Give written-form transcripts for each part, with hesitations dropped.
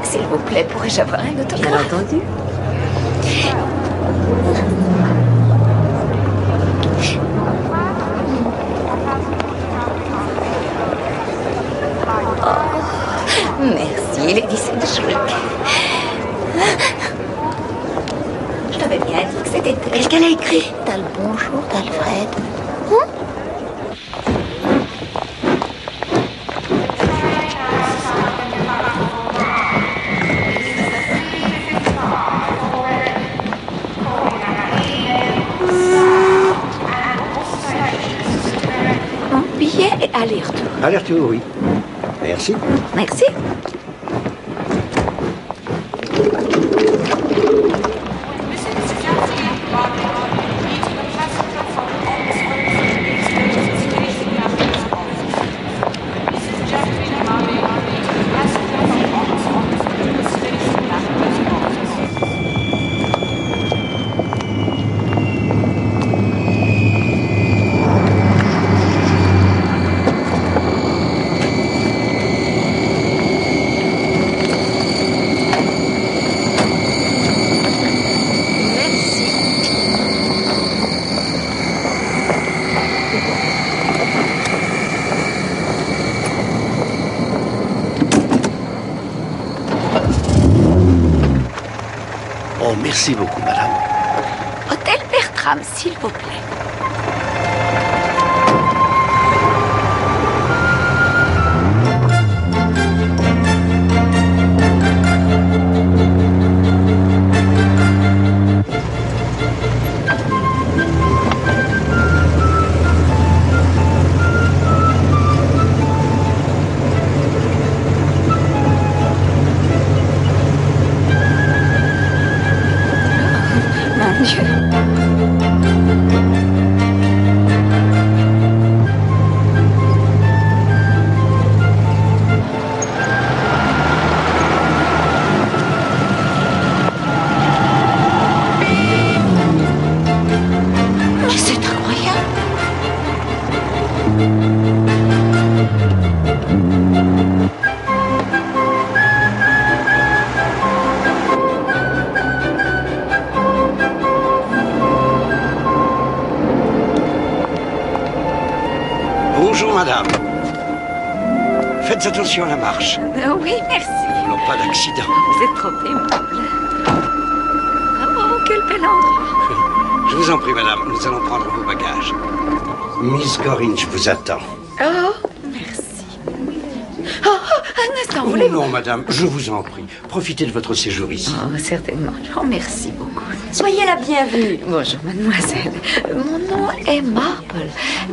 S'il vous plaît, pourrais-je avoir un autographe? Bien entendu. Merci, Lady Sedgwick. Je t'avais bien dit que c'était elle. Qu'est-ce qu'elle a écrit? T'as le bonjour d'Alfred. Mon billet est aller-retour. Aller-retour, oui. Merci. Merci. Merci beaucoup, madame. Hôtel Bertram, s'il vous plaît. Mon Dieu. Mais c'est incroyable. Bonjour, madame. Faites attention à la marche. Oui, merci. Nous voulons pas d'accident. Vous êtes trop aimable. Oh, quel bel endroit. Je vous en prie, madame. Nous allons prendre vos bagages. Miss Gorringe vous attend. Oh, merci. Oh, un instant, voulez-vous... Non, madame, je vous en prie. Profitez de votre séjour ici. Oh, certainement. Oh, merci beaucoup. Soyez la bienvenue. Bonjour, mademoiselle. Mon nom est Marple.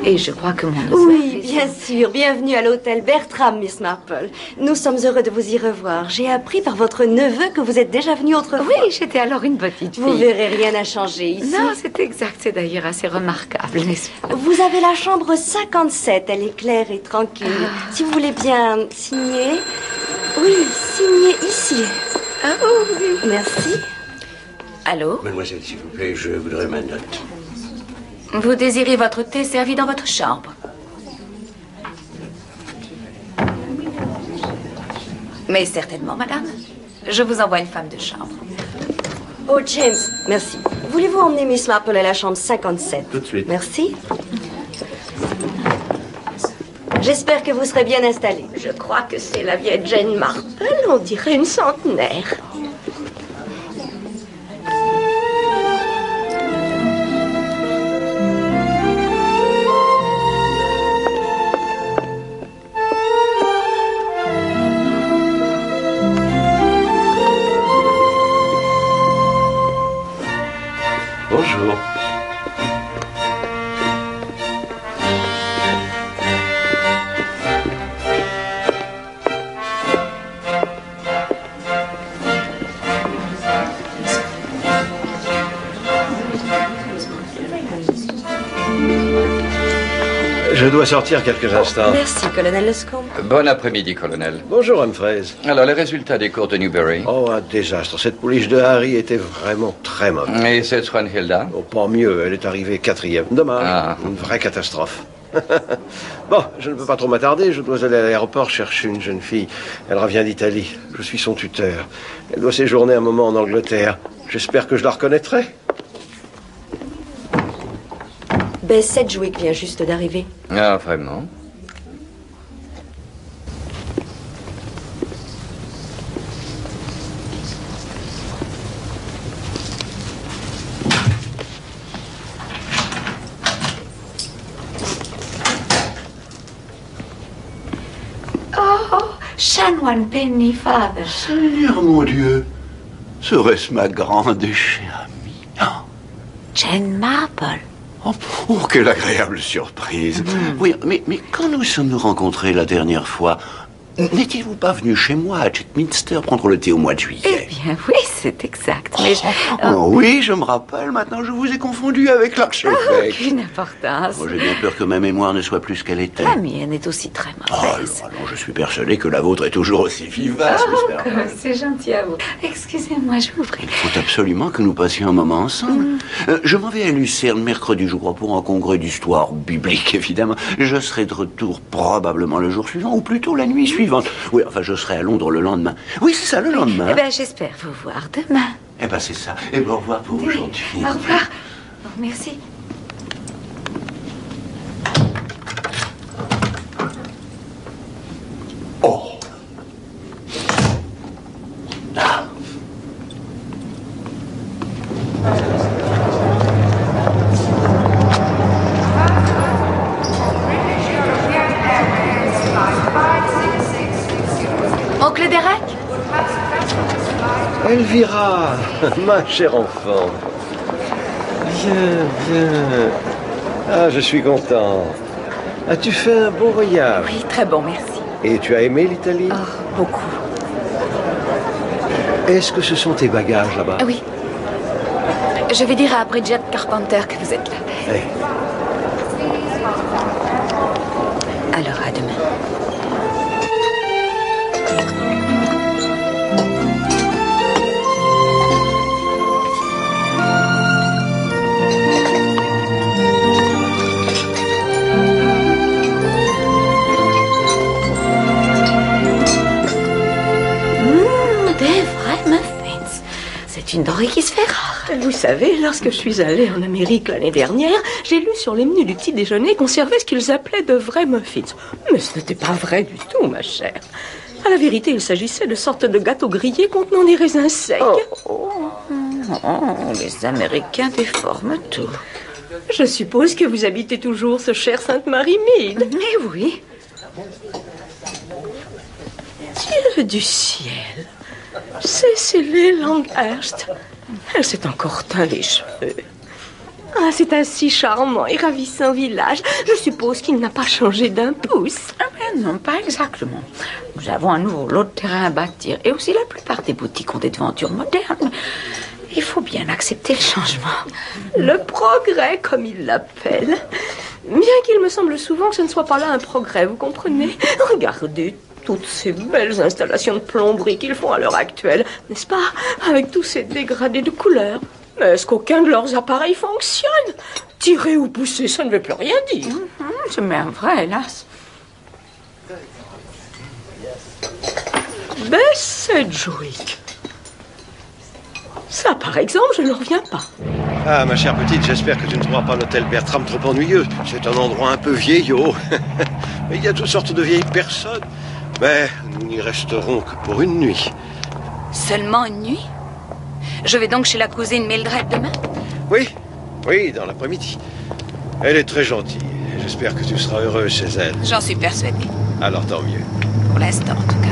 Et je crois que mon nom... Oui, bien sûr. Bienvenue à l'hôtel Bertram, Miss Marple. Nous sommes heureux de vous y revoir. J'ai appris par votre neveu que vous êtes déjà venue autrefois. Oui, j'étais alors une petite fille. Vous verrez, rien n'a changé ici. Non, c'est exact. C'est d'ailleurs assez remarquable, n'est-ce pas? Vous avez la chambre 57. Elle est claire et tranquille. Si vous voulez bien signer... Oui, signez ici. Ah, oui. Merci. Allô? Mademoiselle, s'il vous plaît, je voudrais ma note. Vous désirez votre thé servi dans votre chambre? Mais certainement, madame. Je vous envoie une femme de chambre. Oh, James, merci. Voulez-vous emmener Miss Marple à la chambre 57? Tout de suite. Merci. J'espère que vous serez bien installés. Je crois que c'est la vieille Jane Marple. On dirait une centenaire. Bonjour. Je dois sortir quelques instants. Merci, colonel Lescombe. Bon après-midi, colonel. Bonjour, Humphreys. Alors, les résultats des cours de Newbury. Oh, un désastre. Cette pouliche de Harry était vraiment très mauvaise. Et cette Swanhilda? Oh, pas mieux. Elle est arrivée 4e. Dommage. Ah. Une vraie catastrophe. Bon, je ne peux pas trop m'attarder. Je dois aller à l'aéroport chercher une jeune fille. Elle revient d'Italie. Je suis son tuteur. Elle doit séjourner un moment en Angleterre. J'espère que je la reconnaîtrai. Ben, Sedgwick vient juste d'arriver. Ah, vraiment? Chanoine Penny, father. Seigneur mon Dieu, serait-ce ma grande et chère amie? Ah. Jane Marple. Oh, quelle agréable surprise. Oui, mais quand nous sommes-nous rencontrés la dernière fois, n'étiez-vous pas venu chez moi à Chetminster prendre le thé au mois de Eh juillet? bien, oui, c'est exact. Mais Oh, oui, je me rappelle. Maintenant, je vous ai confondu avec l'archevêque. aucune importance. Oh, j'ai bien peur que ma mémoire ne soit plus ce qu'elle était. La mienne est aussi très mauvaise. Alors, je suis persuadé que la vôtre est toujours aussi vivace, Miss Marple. C'est gentil à vous. Excusez-moi, je vous prie. Il faut absolument que nous passions un moment ensemble. Je m'en vais à Lucerne mercredi, je crois, pour un congrès d'histoire biblique, évidemment. Je serai de retour probablement le jour suivant, ou plutôt la nuit suivante. Oui, enfin, je serai à Londres le lendemain. Oui, c'est ça, le lendemain. Eh bien, j'espère vous voir demain. Eh ben, c'est ça. Et au revoir pour aujourd'hui. Au revoir. Bon, merci. Oh. Ah. Oncle Derek? Elvira, ma chère enfant. Viens, viens. Ah, je suis content. As-tu fait un bon voyage? Oui, très bon, merci. Et tu as aimé l'Italie? Oh, beaucoup. Est-ce que ce sont tes bagages là-bas? Ah oui. Je vais dire à Bridget Carpenter que vous êtes là. Eh, Alors, à demain. Des vrais muffins. C'est une denrée qui se fait rare. Vous savez, lorsque je suis allée en Amérique l'année dernière, j'ai lu sur les menus du petit déjeuner qu'on servait ce qu'ils appelaient de vrais muffins. Mais ce n'était pas vrai du tout, ma chère. À la vérité, il s'agissait de sortes de gâteaux grillés contenant des raisins secs. Oh, les Américains déforment tout. Je suppose que vous habitez toujours ce cher Sainte-Marie-Mide. Mais oui. Dieu du ciel. Cécile Longhurst. Elle s'est encore teint les cheveux. Ah, c'est un si charmant et ravissant village. Je suppose qu'il n'a pas changé d'un pouce. Ah ben non, pas exactement. Nous avons un nouveau lot de terrain à bâtir. Et aussi la plupart des boutiques ont des devantures modernes. Il faut bien accepter le changement. Le progrès, comme ils l'appellent. Bien qu'il me semble souvent que ce ne soit pas là un progrès, vous comprenez? Regardez toutes ces belles installations de plomberie qu'ils font à l'heure actuelle, n'est-ce pas? Avec tous ces dégradés de couleurs. Mais est-ce qu'aucun de leurs appareils fonctionne? Tirer ou pousser, ça ne veut plus rien dire. C'est bien vrai, hélas. Ben, Sedgwick. Ça, par exemple, je ne reviens pas. Ah, ma chère petite, j'espère que tu ne trouveras pas l'hôtel Bertram trop ennuyeux. C'est un endroit un peu vieillot. Mais il y a toutes sortes de vieilles personnes. Mais nous n'y resterons que pour une nuit. Seulement une nuit? Je vais donc chez la cousine Mildred demain? Oui, dans l'après-midi. Elle est très gentille. J'espère que tu seras heureux chez elle. J'en suis persuadée. Alors tant mieux. Pour l'instant, en tout cas.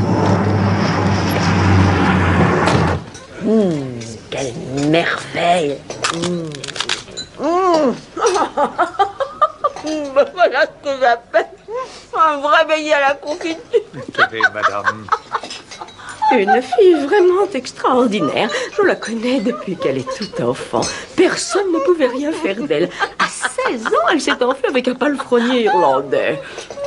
Quelle merveille. Voilà ce que j'appelle un vrai beignet à la confiture. Tenez, madame. Une fille vraiment extraordinaire. Je la connais depuis qu'elle est toute enfant. Personne ne pouvait rien faire d'elle. À 16 ans, elle s'est enfuie avec un palefrenier irlandais.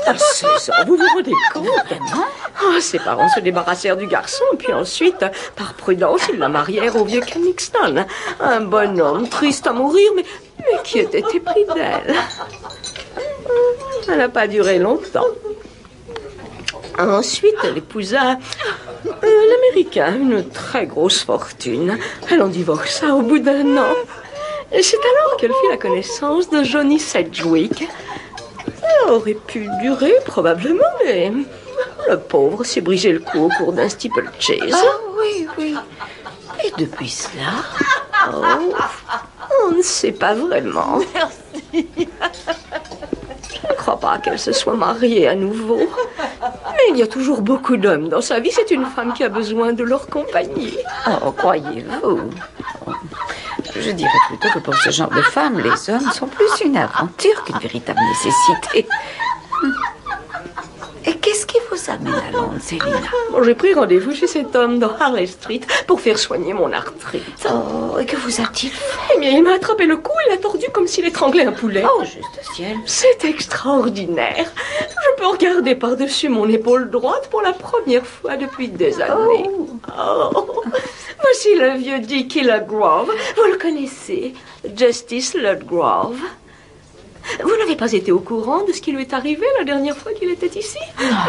À 16 ans, vous vous rendez compte? Ses parents se débarrassèrent du garçon, puis ensuite, par prudence, ils la marièrent au vieux Kennixton. Un bonhomme triste à mourir, mais qui était épris d'elle. Ça n'a pas duré longtemps. Ensuite, elle épousa l'Américain, une très grosse fortune. Elle en divorça au bout d'1 an. Et c'est alors qu'elle fit la connaissance de Johnny Sedgwick. Ça aurait pu durer, probablement, mais le pauvre s'est brisé le cou au cours d'un steeplechase. Ah oui, oui. Et depuis cela? Oh, on ne sait pas vraiment. Merci. Je ne crois pas qu'elle se soit mariée à nouveau. Mais il y a toujours beaucoup d'hommes dans sa vie. C'est une femme qui a besoin de leur compagnie. Oh, croyez-vous? Je dirais plutôt que pour ce genre de femmes, les hommes sont plus une aventure qu'une véritable nécessité. Et qu'est-ce qui vous amène à Londres, Célina? Bon, j'ai pris rendez-vous chez cet homme dans Harley Street pour faire soigner mon arthrite. Oh, et que vous a-t-il fait? Eh bien, il m'a attrapé le cou et l'a tordu comme s'il étranglait un poulet. Oh, juste ciel. C'est extraordinaire. Je peux regarder par-dessus mon épaule droite pour la première fois depuis des années. Oh. Voici le vieux Dickie Ludgrove. Vous le connaissez, Justice Ludgrove. Vous n'avez pas été au courant de ce qui lui est arrivé la dernière fois qu'il était ici?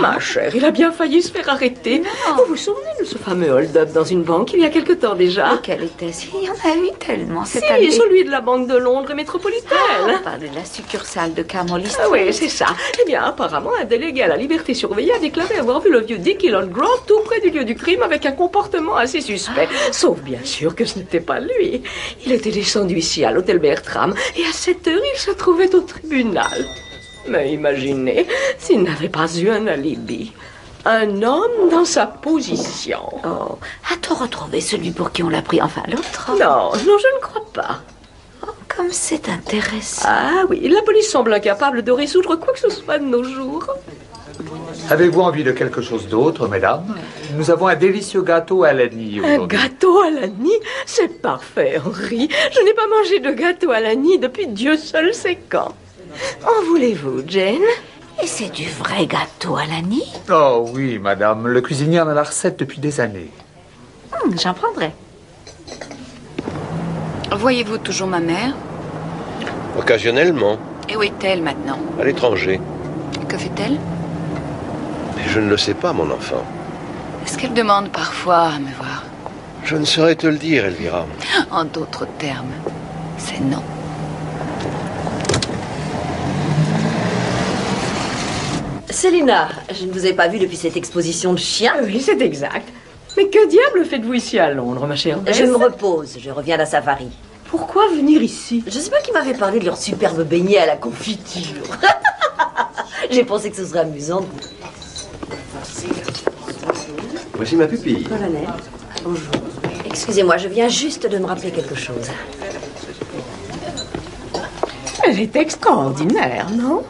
Ma chère, il a bien failli se faire arrêter. Vous vous souvenez de ce fameux hold-up dans une banque il y a quelque temps déjà? Lequel était-ce? Il y en a eu tellement cette Si, année. celui de la Banque de Londres et métropolitaine. On parle de la succursale de Carmel Street. Ah oui, c'est ça. Eh bien, apparemment, un délégué à la liberté surveillée a déclaré avoir vu le vieux Dickie Ludgrove tout près du lieu du crime avec un comportement assez suspect. Sauf bien sûr que ce n'était pas lui. Il était descendu ici à l'hôtel Bertram et à 7 heures, il se trouvait au tribunal. Mais imaginez s'il n'avait pas eu un alibi. Un homme dans sa position. Oh, a-t-on retrouvé celui pour qui on l'a pris? Enfin, l'autre? Non, je ne crois pas. Oh, comme c'est intéressant. Ah oui, la police semble incapable de résoudre quoi que ce soit de nos jours. Avez-vous envie de quelque chose d'autre, mesdames? Nous avons un délicieux gâteau à l'anis Un aujourd'hui. gâteau à l'anis? C'est parfait, Henri. Je n'ai pas mangé de gâteau à l'anis depuis Dieu seul sait quand. En voulez-vous, Jane? Et c'est du vrai gâteau à l'anis? Oh oui, madame. Le cuisinier en a la recette depuis des années. J'en prendrai. Voyez-vous toujours ma mère? Occasionnellement, Et où est-elle maintenant? à l'étranger. Que fait-elle? Mais je ne le sais pas, mon enfant. Est-ce qu'elle demande parfois à me voir? Je ne saurais te le dire, Elvira. En d'autres termes, c'est non. Célina, je ne vous ai pas vue depuis cette exposition de chiens. Oui, c'est exact. Mais que diable faites-vous ici à Londres, ma chère Bess? Je me repose, je reviens d'un safari. Pourquoi venir ici? Je sais pas qui m'avait parlé de leur superbe beignet à la confiture. J'ai pensé que ce serait amusant. Voici ma pupille. Colonel, bonjour. Excusez-moi, je viens juste de me rappeler quelque chose. Elle est extraordinaire, non?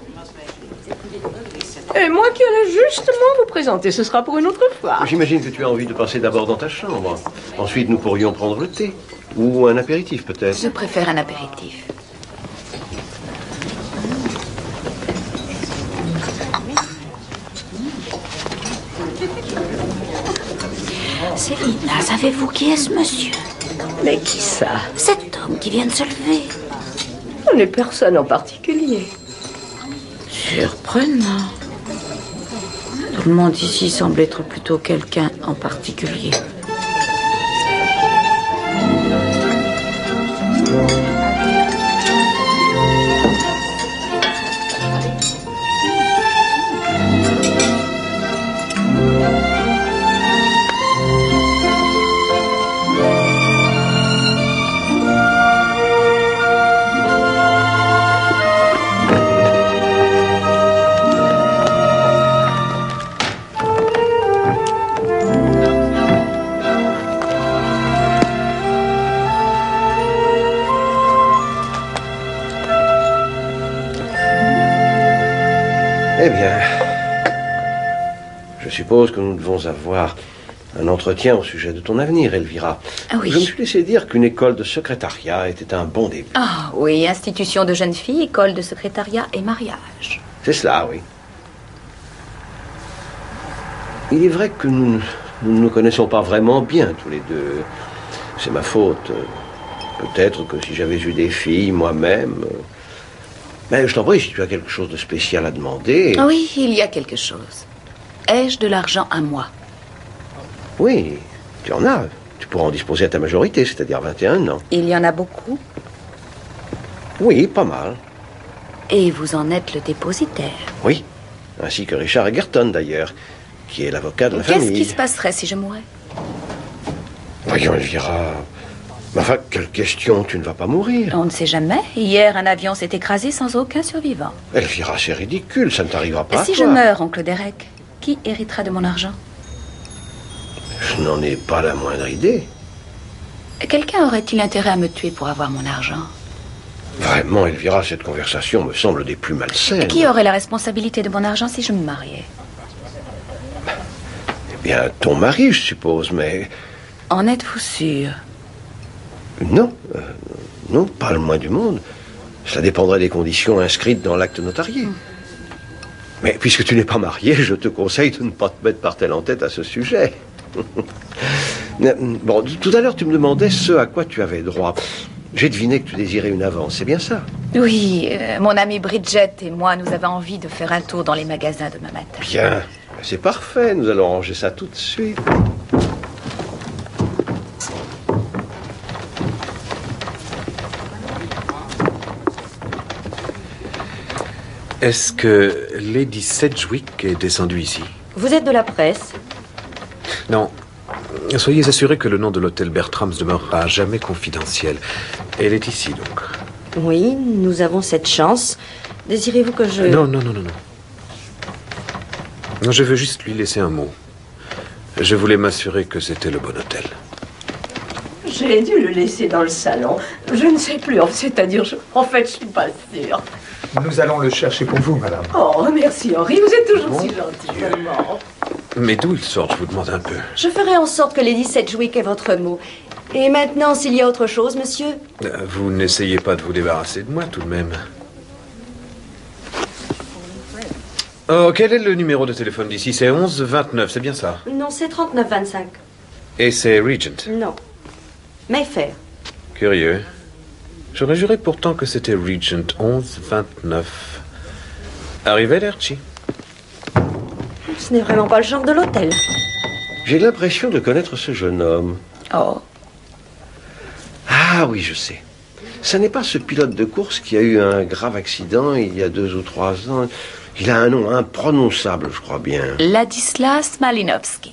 Et moi qui allais justement vous présenter, ce sera pour une autre fois. J'imagine que tu as envie de passer d'abord dans ta chambre. Ensuite, nous pourrions prendre le thé. Ou un apéritif, peut-être. Je préfère un apéritif. Célina, savez-vous qui est ce monsieur? Mais qui ça? Cet homme qui vient de se lever. On n'est personne en particulier. Surprenant. Tout le monde ici semble être plutôt quelqu'un en particulier. Eh bien, je suppose que nous devons avoir un entretien au sujet de ton avenir, Elvira. Ah oui. Je me suis laissé dire qu'une école de secrétariat était un bon début. Ah oui, institution de jeunes filles, école de secrétariat et mariage. C'est cela, oui. Il est vrai que nous ne nous connaissons pas vraiment bien tous les deux. C'est ma faute. Peut-être que si j'avais eu des filles moi-même... Mais je t'en prie, si tu as quelque chose de spécial à demander... Oui, il y a quelque chose. Ai-je de l'argent à moi? Oui, tu en as. Tu pourras en disposer à ta majorité, c'est-à-dire 21 ans. Il y en a beaucoup. Oui, pas mal. Et vous en êtes le dépositaire. Oui, ainsi que Richard Egerton, d'ailleurs, qui est l'avocat de la famille. Qu'est-ce qui se passerait si je mourais? Voyons, Elvira... Mais enfin, quelle question, tu ne vas pas mourir. On ne sait jamais. Hier, un avion s'est écrasé sans aucun survivant. Elvira, c'est ridicule, ça ne t'arrivera pas à Si toi. je meurs, oncle Derek, qui héritera de mon argent? Je n'en ai pas la moindre idée. Quelqu'un aurait-il intérêt à me tuer pour avoir mon argent? Vraiment, Elvira, cette conversation me semble des plus malsaines. Qui aurait la responsabilité de mon argent si je me mariais? Eh bien, ton mari, je suppose, mais... En êtes-vous sûr? Non, non, pas le moins du monde. Cela dépendrait des conditions inscrites dans l'acte notarié. Mais puisque tu n'es pas marié, je te conseille de ne pas te mettre par telle en tête à ce sujet. Bon, tout à l'heure, tu me demandais ce à quoi tu avais droit. J'ai deviné que tu désirais une avance, c'est bien ça? Oui, mon amie Bridget et moi, nous avons envie de faire un tour dans les magasins demain matin. Bien, c'est parfait, nous allons ranger ça tout de suite. Est-ce que Lady Sedgwick est descendue ici? Vous êtes de la presse? Non. Soyez assurés que le nom de l'hôtel Bertram's demeurera à jamais confidentiel. Elle est ici, donc. Oui, nous avons cette chance. Désirez-vous que je... Non. Non, je veux juste lui laisser un mot. Je voulais m'assurer que c'était le bon hôtel. J'ai dû le laisser dans le salon. Je ne sais plus, c'est-à-dire, en fait, je suis pas sûre. Nous allons le chercher pour vous, madame. Oh, merci Henri, vous êtes toujours si gentil, vraiment. Mais d'où il sort, je vous demande un peu. Je ferai en sorte que Lady Sedgwick ait votre mot. Et maintenant, s'il y a autre chose, monsieur? Vous n'essayez pas de vous débarrasser de moi, tout de même. Oh, quel est le numéro de téléphone d'ici? C'est 11-29, c'est bien ça? Non, c'est 39-25. Et c'est Regent? Non. Mayfair. Curieux. J'aurais juré pourtant que c'était Regent 11-29. Arrivederci. Ce n'est vraiment pas le genre de l'hôtel. J'ai l'impression de connaître ce jeune homme. Oh. Ah oui, je sais. Ça n'est pas ce pilote de course qui a eu un grave accident il y a 2 ou 3 ans. Il a un nom imprononçable, je crois bien. Ladislas Malinowski.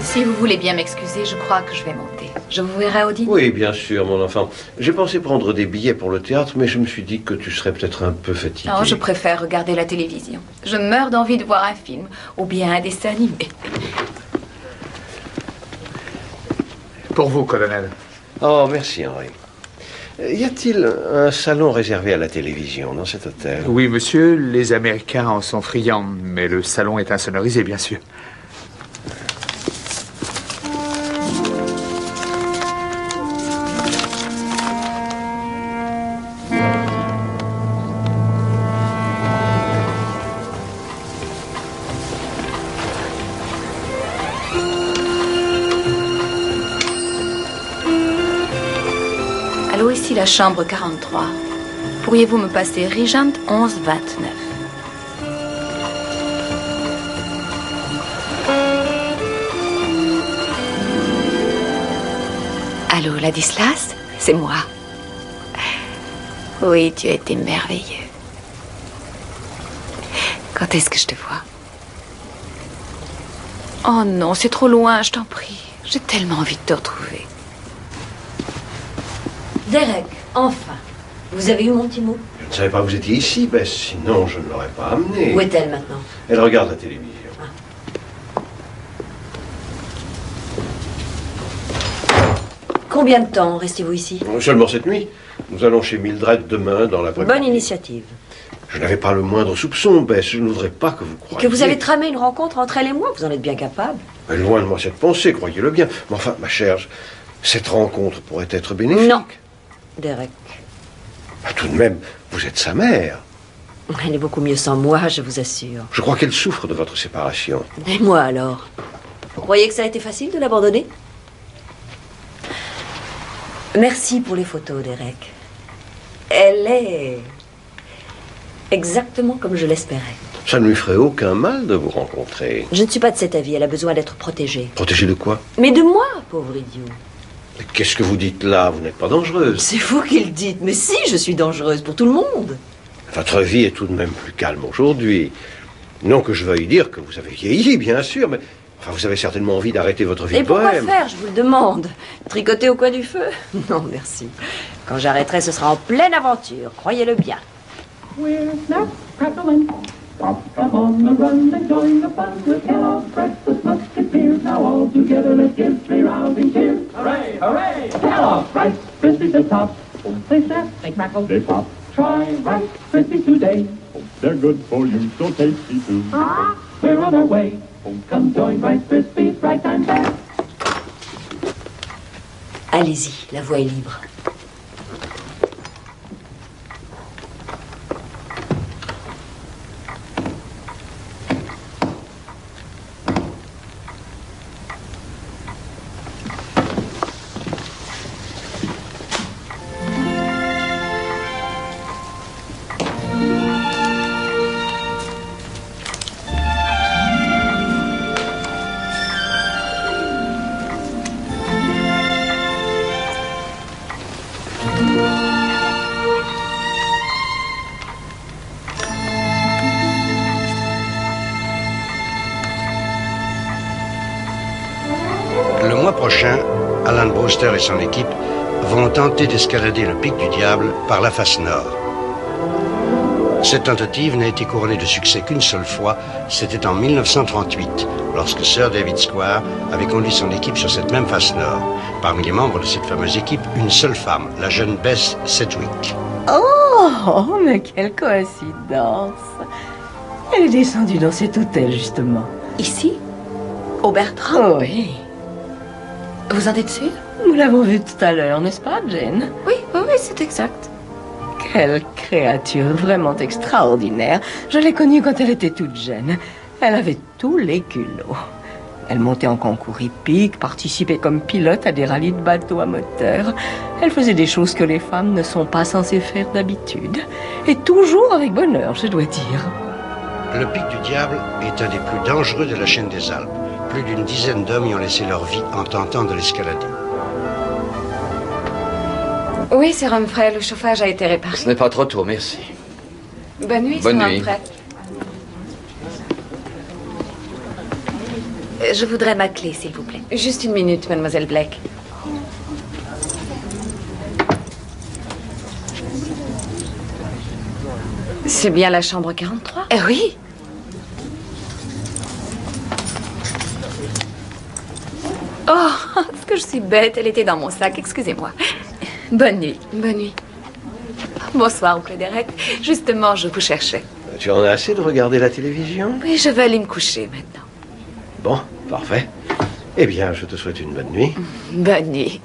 Si vous voulez bien m'excuser, je crois que je vais monter. Je vous verrai au dîner. Oui, bien sûr, mon enfant. J'ai pensé prendre des billets pour le théâtre, mais je me suis dit que tu serais peut-être un peu fatigué. Non, je préfère regarder la télévision. Je meurs d'envie de voir un film, ou bien un dessin animé. Pour vous, colonel. Oh, merci, Henri. Y a-t-il un salon réservé à la télévision dans cet hôtel? Oui, monsieur, les Américains en sont friands, mais le salon est insonorisé, bien sûr. Allô, ici la chambre 43. Pourriez-vous me passer Regent 11-29? Allô, Ladislas? C'est moi. Oui, tu as été merveilleux. Quand est-ce que je te vois? Oh non, c'est trop loin, je t'en prie. J'ai tellement envie de te retrouver. Derek, enfin. Vous avez eu mon petit mot? Je ne savais pas que vous étiez ici, ben sinon je ne l'aurais pas amenée. Où est-elle maintenant? Elle regarde la télévision. Combien de temps restez-vous ici? Seulement cette nuit. Nous allons chez Mildred demain dans l'après-midi. Bonne initiative. Je n'avais pas le moindre soupçon, Bess. Je ne voudrais pas que vous croyiez... Que vous avez tramé une rencontre entre elle et moi, vous en êtes bien capable. Mais loin de moi cette pensée, croyez-le bien. Mais enfin, ma chère, cette rencontre pourrait être bénéfique. Non, Derek. Bah, tout de même, vous êtes sa mère. Elle est beaucoup mieux sans moi, je vous assure. Je crois qu'elle souffre de votre séparation. Et moi alors? Vous croyez que ça a été facile de l'abandonner? Merci pour les photos, Derek. Elle est exactement comme je l'espérais. Ça ne lui ferait aucun mal de vous rencontrer. Je ne suis pas de cet avis, elle a besoin d'être protégée. Protégée de quoi? Mais de moi, pauvre idiot. Mais qu'est-ce que vous dites là? Vous n'êtes pas dangereuse. C'est vous qui le dites, mais si, je suis dangereuse pour tout le monde. Votre vie est tout de même plus calme aujourd'hui. Non que je veuille dire que vous avez vieilli, bien sûr, mais enfin, vous avez certainement envie d'arrêter votre vie Et de pourquoi bohème. faire, je vous le demande? Tricoter au coin du feu? Non, merci. Quand j'arrêterai, ce sera en pleine aventure, croyez-le bien. We're snap, crackling, pop, come on the run and join the fun with Kellogg's breakfast musketeers. Now all together let's give 3 rousing cheers. Hooray, hooray! Kellogg's Rice Krispies at top. They snap, they crackle, they pop. Try Rice Krispies today. They're good for you, so tasty too. We're on our way. Come join Rice Krispies right and there. Allez-y, la voie est libre. Le mois prochain, Alan Brewster et son équipe vont tenter d'escalader le pic du Diable par la face nord. Cette tentative n'a été couronnée de succès qu'une seule fois, c'était en 1938, lorsque Sir David Squire avait conduit son équipe sur cette même face nord. Parmi les membres de cette fameuse équipe, une seule femme, la jeune Bess Sedgwick. Oh, mais quelle coïncidence. Elle est descendue dans cet hôtel, justement. Ici? Au Bertram? Oui. Vous en êtes sûre? Nous l'avons vue tout à l'heure, n'est-ce pas, Jane? Oui, c'est exact. Quelle créature vraiment extraordinaire. Je l'ai connue quand elle était toute jeune. Elle avait tous les culots. Elle montait en concours hippique, participait comme pilote à des rallyes de bateaux à moteur. Elle faisait des choses que les femmes ne sont pas censées faire d'habitude. Et toujours avec bonheur, je dois dire. Le pic du Diable est un des plus dangereux de la chaîne des Alpes. Plus d'une dizaine d'hommes y ont laissé leur vie en tentant de l'escalader. Oui, Sir Humphrey, le chauffage a été réparé. Ce n'est pas trop tôt, merci. Bonne nuit, Bonne Sir nuit. Humphrey. Je voudrais ma clé, s'il vous plaît. Juste une minute, mademoiselle Blake. C'est bien la chambre 43? Oui. Oh, est-ce que je suis bête? Elle était dans mon sac, excusez-moi. Bonne nuit. Bonne nuit. Bonsoir, oncle Derek. Justement, je vous cherchais. Tu en as assez de regarder la télévision? Oui, je vais aller me coucher maintenant. Bon, parfait. Eh bien, je te souhaite une bonne nuit. Bonne nuit.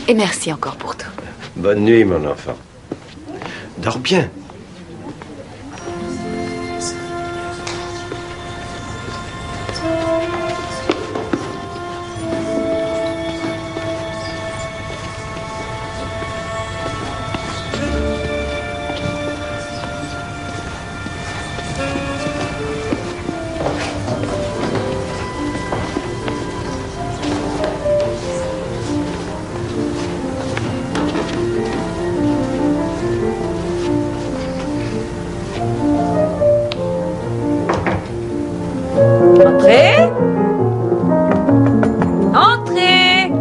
Et merci encore pour tout. Bonne nuit, mon enfant. Dors bien. Entrez. Entrez.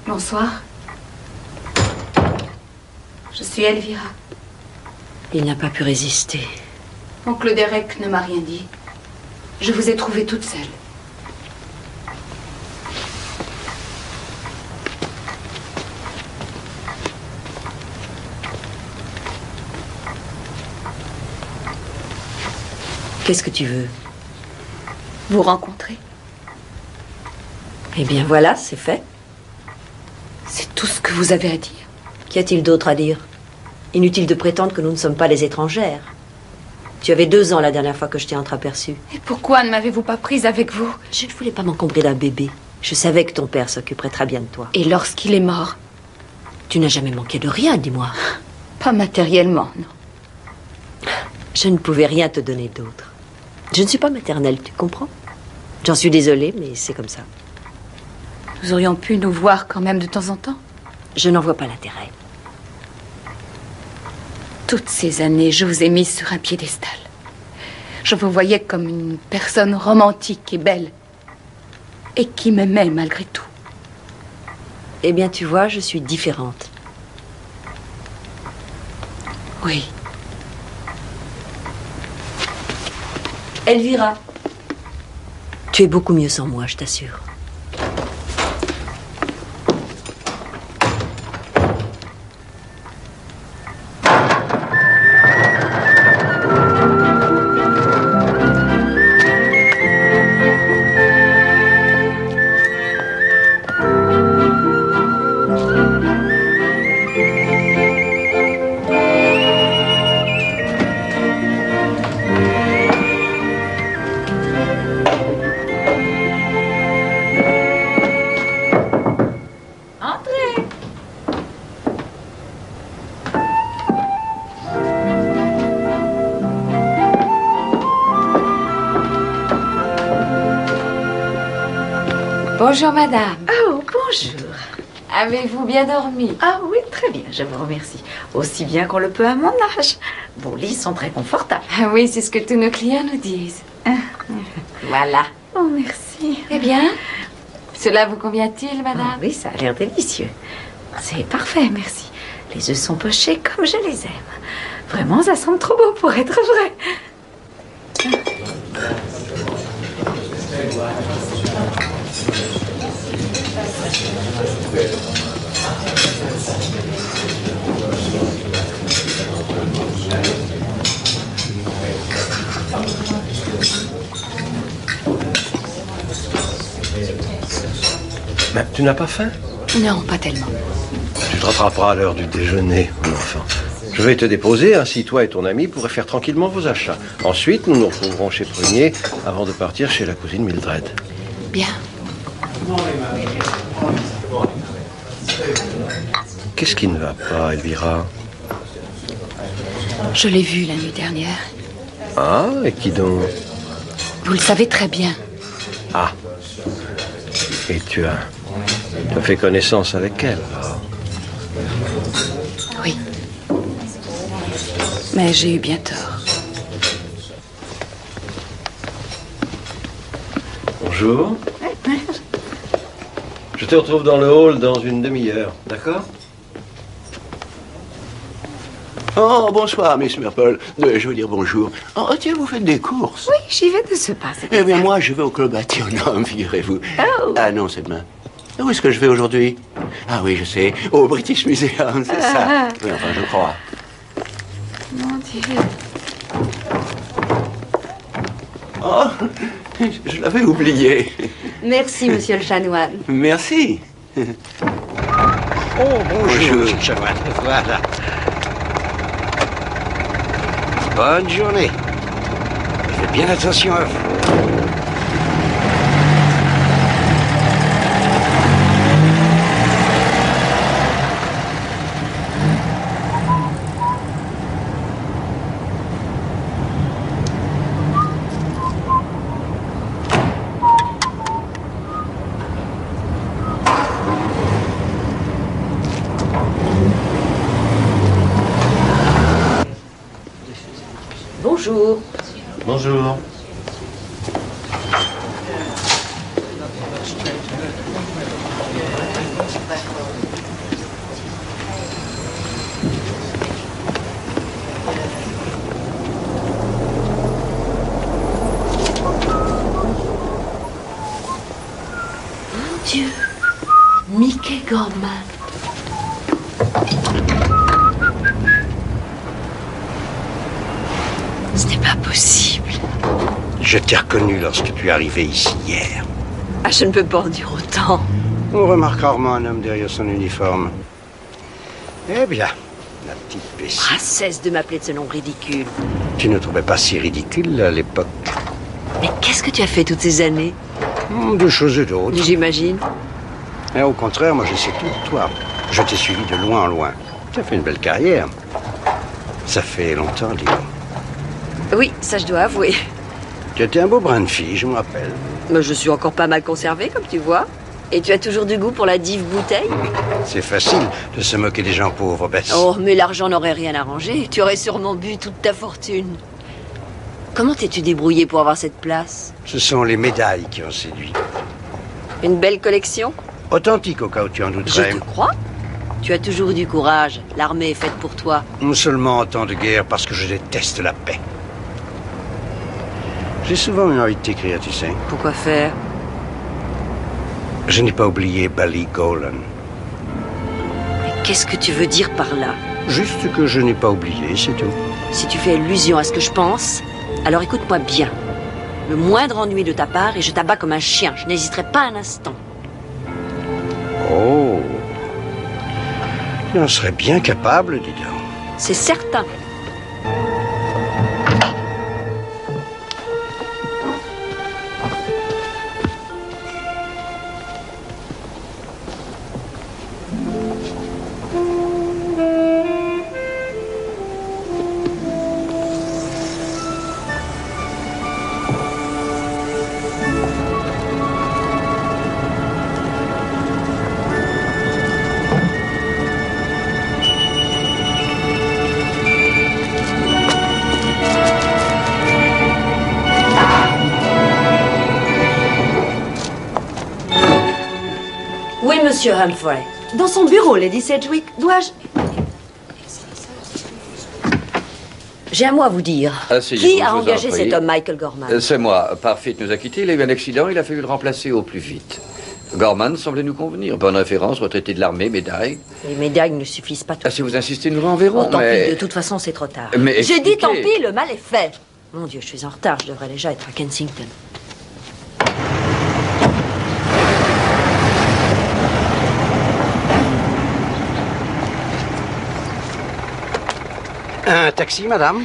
Bonsoir. Je suis Elvira. Il n'a pas pu résister. Oncle Derek ne m'a rien dit. Je vous ai trouvée toute seule. Qu'est-ce que tu veux? Vous rencontrer? Eh bien voilà, c'est fait. C'est tout ce que vous avez à dire. Qu'y a-t-il d'autre à dire? Inutile de prétendre que nous ne sommes pas les étrangères. Tu avais 2 ans la dernière fois que je t'ai entreaperçue. Et pourquoi ne m'avez-vous pas prise avec vous? Je ne voulais pas m'encombrer d'un bébé. Je savais que ton père s'occuperait très bien de toi. Et lorsqu'il est mort? Tu n'as jamais manqué de rien, dis-moi. Pas matériellement, non. Je ne pouvais rien te donner d'autre. Je ne suis pas maternelle, tu comprends? J'en suis désolée, mais c'est comme ça. Nous aurions pu nous voir quand même de temps en temps. Je n'en vois pas l'intérêt. Toutes ces années, je vous ai mise sur un piédestal. Je vous voyais comme une personne romantique et belle. Et qui m'aimait malgré tout. Eh bien, tu vois, je suis différente. Oui. Elvira. Tu es beaucoup mieux sans moi, je t'assure. Bonjour, madame. Oh, bonjour. Avez-vous bien dormi? Ah oui, très bien, je vous remercie. Aussi bien qu'on le peut à mon âge. Vos lits sont très confortables. Ah oui, c'est ce que tous nos clients nous disent. Voilà. Oh, merci. Eh bien, cela vous convient-il, madame? Oui, ça a l'air délicieux. C'est parfait, merci. Les œufs sont pochés comme je les aime. Vraiment, ça semble trop beau pour être vrai. Mais tu n'as pas faim? Non, pas tellement. Tu te rattraperas à l'heure du déjeuner, mon enfant. Je vais te déposer, ainsi toi et ton ami pourrez faire tranquillement vos achats. Ensuite, nous nous retrouverons chez Prunier avant de partir chez la cousine Mildred. Bien. Qu'est-ce qui ne va pas, Elvira? Je l'ai vu la nuit dernière. Ah, et qui donc? Vous le savez très bien. Ah. Et tu as fait connaissance avec elle? Oui. Mais j'ai eu bien tort. Bonjour. Je te retrouve dans le hall dans une demi-heure, d'accord? Oh, bonsoir, Miss Marple. Je veux dire bonjour. Oh, tiens, vous faites des courses? Oui, j'y vais de ce pas. Eh bien, moi, je vais au club Ationum, figurez-vous. Oh. Ah non, c'est demain. Où est-ce que je vais aujourd'hui? Ah oui, je sais. Au British Museum, c'est ça. Oui, enfin, je crois. Mon Dieu. Oh, je l'avais oublié. Merci, monsieur le chanoine. Merci. Oh, bonjour, monsieur le chanoine. Voilà. Bonne journée. Faites bien attention à vous. Bonjour. Bonjour. Mon Dieu. Mickey Goldman. Ce n'est pas possible. Je t'ai reconnu lorsque tu es arrivé ici hier. Ah, je ne peux pas en dire autant. On remarque rarement un homme derrière son uniforme. Eh bien, la petite Bessie. Ah, cesse de m'appeler de ce nom ridicule. Tu ne trouvais pas si ridicule à l'époque? Mais qu'est-ce que tu as fait toutes ces années? De choses et d'autres. J'imagine. Et au contraire, moi je sais tout de toi. Je t'ai suivi de loin en loin. Tu as fait une belle carrière. Ça fait longtemps, dis-moi. Oui, ça je dois avouer. Tu étais un beau brin de fille, je me rappelle. Mais je suis encore pas mal conservée, comme tu vois. Et tu as toujours du goût pour la dive bouteille? C'est facile de se moquer des gens pauvres, Bess. Oh, mais l'argent n'aurait rien arrangé. Tu aurais sûrement bu toute ta fortune. Comment t'es-tu débrouillé pour avoir cette place? Ce sont les médailles qui ont séduit. Une belle collection? Authentique au cas où tu en douterais. Je te crois. Tu as toujours eu du courage. L'armée est faite pour toi. Seulement en temps de guerre, parce que je déteste la paix. J'ai souvent eu envie de t'écrire, tu sais. Pourquoi faire? Je n'ai pas oublié Ballygolan. Mais qu'est-ce que tu veux dire par là? Juste que je n'ai pas oublié, c'est tout. Si tu fais allusion à ce que je pense, alors écoute-moi bien. Le moindre ennui de ta part et je t'abats comme un chien. Je n'hésiterai pas un instant. Oh. Tu en serais bien capable, dis donc. C'est certain. Monsieur Humphrey. Dans son bureau, Lady Sedgwick. Dois-je... J'ai un mot à vous dire. Asseyez-vous, Qui je a vous en engagé prie. cet homme, Michael Gorman? C'est moi. Parfit nous a quittés, il a eu un accident, il a fallu le remplacer au plus vite. Gorman semblait nous convenir. Bonne référence, retraité de l'armée, médaille. Les médailles ne suffisent pas. Si vous insistez, nous l'enverrons. Oh, tant mais... pis, de toute façon, c'est trop tard. Mais j'ai dit expliquez. tant pis, le mal est fait. Mon Dieu, je suis en retard, je devrais déjà être à Kensington. Un taxi, madame?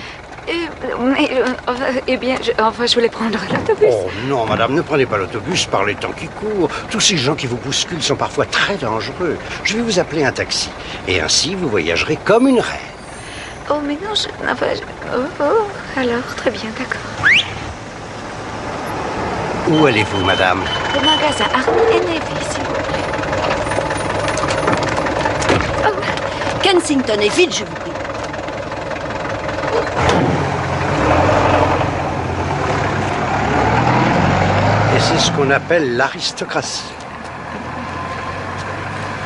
Eh bien, je voulais prendre l'autobus. Oh non, madame, ne prenez pas l'autobus par les temps qui courent. Tous ces gens qui vous bousculent sont parfois très dangereux. Je vais vous appeler un taxi. Et ainsi, vous voyagerez comme une reine. Oh, mais non, alors, très bien, d'accord. Où allez-vous, madame? Au magasin Army et Navy, s'il vous plaît. Kensington et vite, je vous prie. Et c'est ce qu'on appelle l'aristocratie.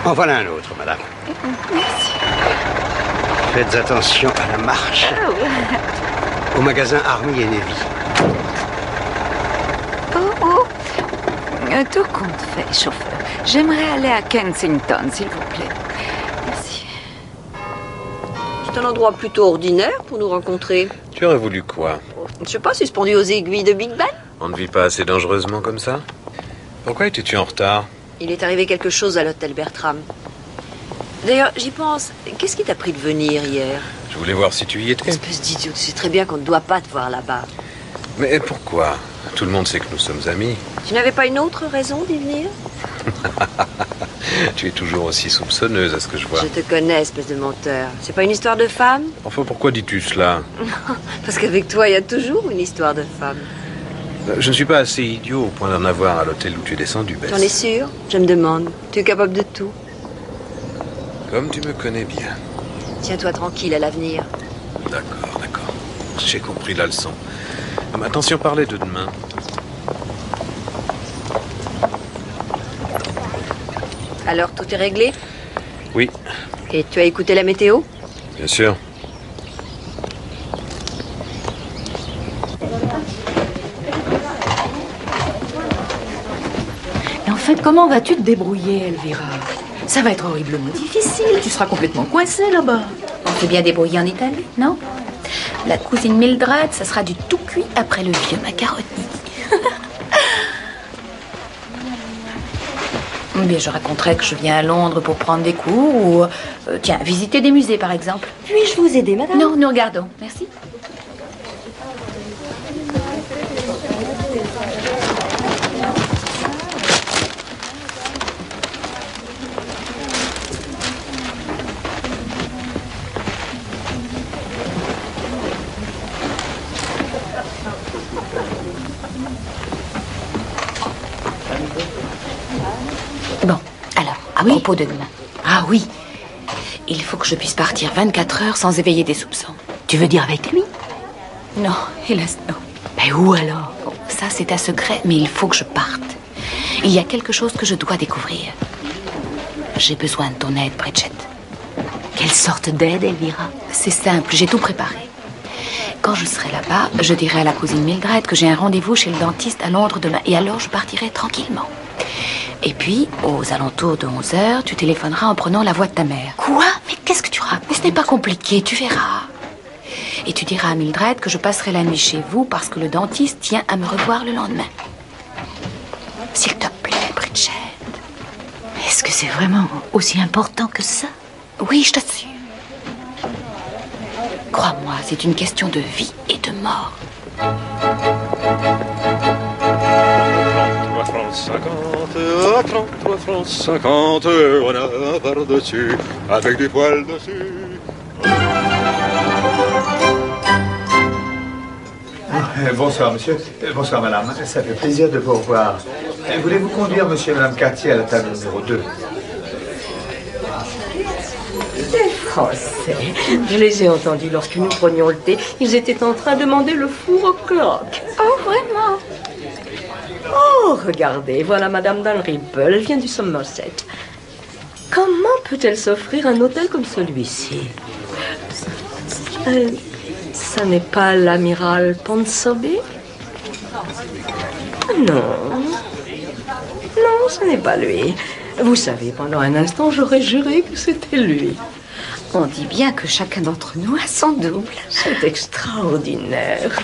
En voilà un autre, madame. Merci. Faites attention à la marche. Au magasin Army et Navy. Tout compte fait, chauffeur. J'aimerais aller à Kensington, s'il vous plaît. Merci. C'est un endroit plutôt ordinaire pour nous rencontrer. Tu aurais voulu quoi? Je sais pas, suspendu aux aiguilles de Big Ben? On ne vit pas assez dangereusement comme ça? Pourquoi étais-tu en retard? Il est arrivé quelque chose à l'hôtel Bertram. D'ailleurs, j'y pense. Qu'est-ce qui t'a pris de venir hier? Je voulais voir si tu y étais. Espèce d'idiot, tu sais très bien qu'on ne doit pas te voir là-bas. Mais pourquoi? Tout le monde sait que nous sommes amis. Tu n'avais pas une autre raison d'y venir? Tu es toujours aussi soupçonneuse à ce que je vois. Je te connais, espèce de menteur. C'est pas une histoire de femme? Enfin, pourquoi dis-tu cela? Parce qu'avec toi, il y a toujours une histoire de femme. Je ne suis pas assez idiot au point d'en avoir à l'hôtel où tu es descendu, Bess. T'en es sûr? Je me demande. Tu es capable de tout. Comme tu me connais bien. Tiens-toi tranquille à l'avenir. D'accord, d'accord. J'ai compris la leçon. Attention, parler de demain. Alors, tout est réglé? Oui, Et tu as écouté la météo? bien sûr. Et en fait, comment vas-tu te débrouiller, Elvira? Ça va être horriblement difficile. Tu seras complètement coincée là-bas. On s'est bien débrouillé en Italie, non? La cousine Mildred, ça sera du tout cuit après le vieux macaroni. Bien, je raconterai que je viens à Londres pour prendre des cours ou, tiens, visiter des musées, par exemple. Puis-je vous aider, madame? Non, nous regardons. Merci. Bon, alors, à propos de demain. Ah oui, il faut que je puisse partir 24 heures sans éveiller des soupçons. Tu veux dire avec lui? Non, hélas, non. Mais où alors? Bon, ça, c'est un secret, mais il faut que je parte. Il y a quelque chose que je dois découvrir. J'ai besoin de ton aide, Bridget. Quelle sorte d'aide, Elvira? C'est simple, j'ai tout préparé. Quand je serai là-bas, je dirai à la cousine Mildred que j'ai un rendez-vous chez le dentiste à Londres demain. Et alors, je partirai tranquillement. Et puis, aux alentours de 11h, tu téléphoneras en prenant la voix de ta mère. Quoi? Mais qu'est-ce que tu racontes? Mais ce n'est pas compliqué, tu verras. Et tu diras à Mildred que je passerai la nuit chez vous parce que le dentiste tient à me revoir le lendemain. S'il te plaît, Bridget. Est-ce que c'est vraiment aussi important que ça? Oui, je t'assure. Crois-moi, c'est une question de vie et de mort. 33 francs 50, 33 francs 50, on a un par-dessus, avec du poil dessus. Bonsoir, monsieur. Bonsoir, madame. Ça fait plaisir de vous revoir. Voulez-vous conduire monsieur et madame Cartier à la table numéro 2? Des Français. Je les ai entendus lorsque nous prenions le thé. Ils étaient en train de demander le four au clock. Oh, vraiment? Oh, regardez, voilà Madame Dalrymple. Elle vient du Somerset. Comment peut-elle s'offrir un hôtel comme celui-ci? Ça n'est pas l'amiral Ponsonby? Non. Non, ce n'est pas lui. Vous savez, pendant un instant, j'aurais juré que c'était lui. On dit bien que chacun d'entre nous a son double. C'est extraordinaire.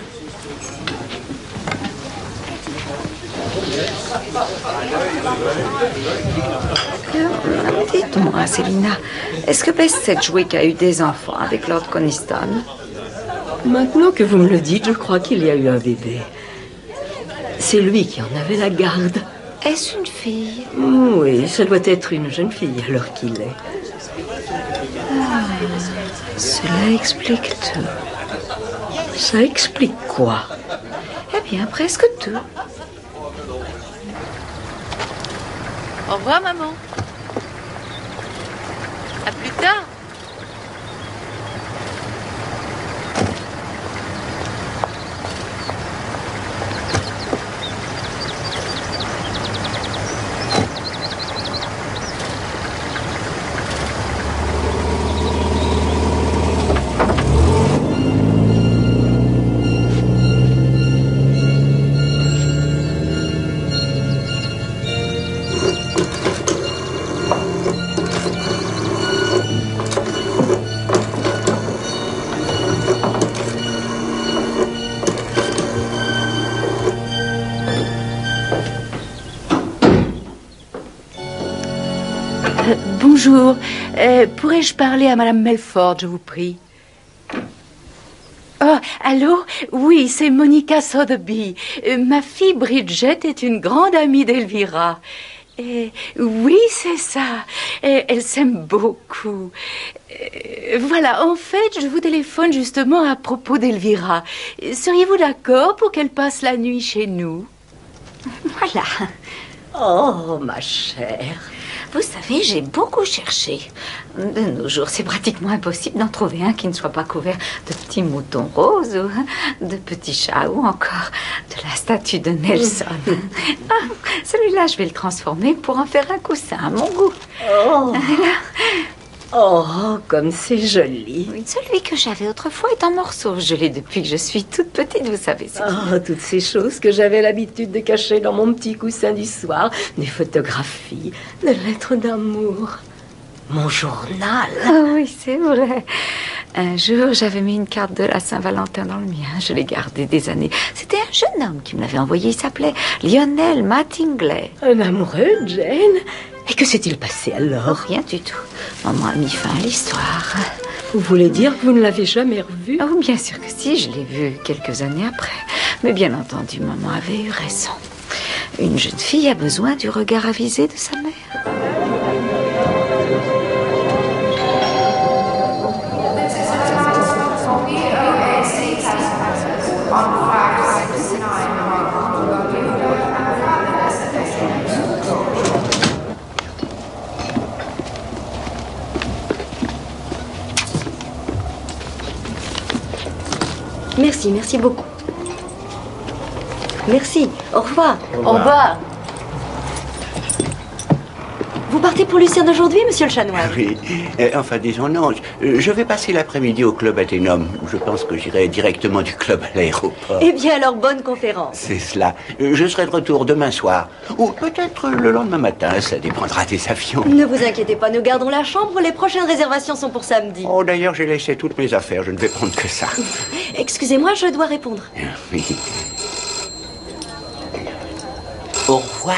Dites-moi, Célina, est-ce que Bess Sedgwick a eu des enfants avec Lord Coniston? Maintenant que vous me le dites, je crois qu'il y a eu un bébé. C'est lui qui en avait la garde. Est-ce une fille? Oui, ça doit être une jeune fille alors qu'il est. Ah, cela explique tout. Ça explique quoi? Eh bien, presque tout. Au revoir, maman. À plus tard. Bonjour. Pourrais-je parler à Madame Melford, je vous prie? Oh, allô? Oui, c'est Monica Sotheby. Ma fille Bridget est une grande amie d'Elvira. Oui, c'est ça. Elle s'aime beaucoup. Voilà, en fait, je vous téléphone justement à propos d'Elvira. Seriez-vous d'accord pour qu'elle passe la nuit chez nous? Voilà. Oh, ma chère. Vous savez, j'ai beaucoup cherché. De nos jours, c'est pratiquement impossible d'en trouver un qui ne soit pas couvert de petits moutons roses ou de petits chats ou encore de la statue de Nelson. Ah, celui-là, je vais le transformer pour en faire un coussin à mon goût. Oh, oh, comme c'est joli. Oui, celui que j'avais autrefois est en morceaux. Je l'ai depuis que je suis toute petite, vous savez. Oh, toutes ces choses que j'avais l'habitude de cacher dans mon petit coussin du soir. Des photographies, des lettres d'amour. Mon journal. Ah oui, c'est vrai. Un jour, j'avais mis une carte de la Saint-Valentin dans le mien. Je l'ai gardé des années. C'était un jeune homme qui me l'avait envoyé. Il s'appelait Lionel Mattingly. Un amoureux, Jane? Et que s'est-il passé alors? Rien du tout. Maman a mis fin à l'histoire. Vous voulez dire que vous ne l'avez jamais revu? Oh, bien sûr que si, je l'ai vu quelques années après. Mais bien entendu, maman avait eu raison. Une jeune fille a besoin du regard avisé de sa mère. Merci, merci beaucoup. Merci. Au revoir. Au revoir. Vous partez pour Lucerne aujourd'hui, monsieur le chanoine? Oui. Enfin, disons non. Je vais passer l'après-midi au club Athénum. Je pense que j'irai directement du club à l'aéroport. Eh bien, alors, bonne conférence. C'est cela. Je serai de retour demain soir. Ou peut-être le lendemain matin. Ça dépendra des avions. Ne vous inquiétez pas, nous gardons la chambre. Les prochaines réservations sont pour samedi. Oh, d'ailleurs, j'ai laissé toutes mes affaires. Je ne vais prendre que ça. Excusez-moi, je dois répondre. Oui. Au revoir.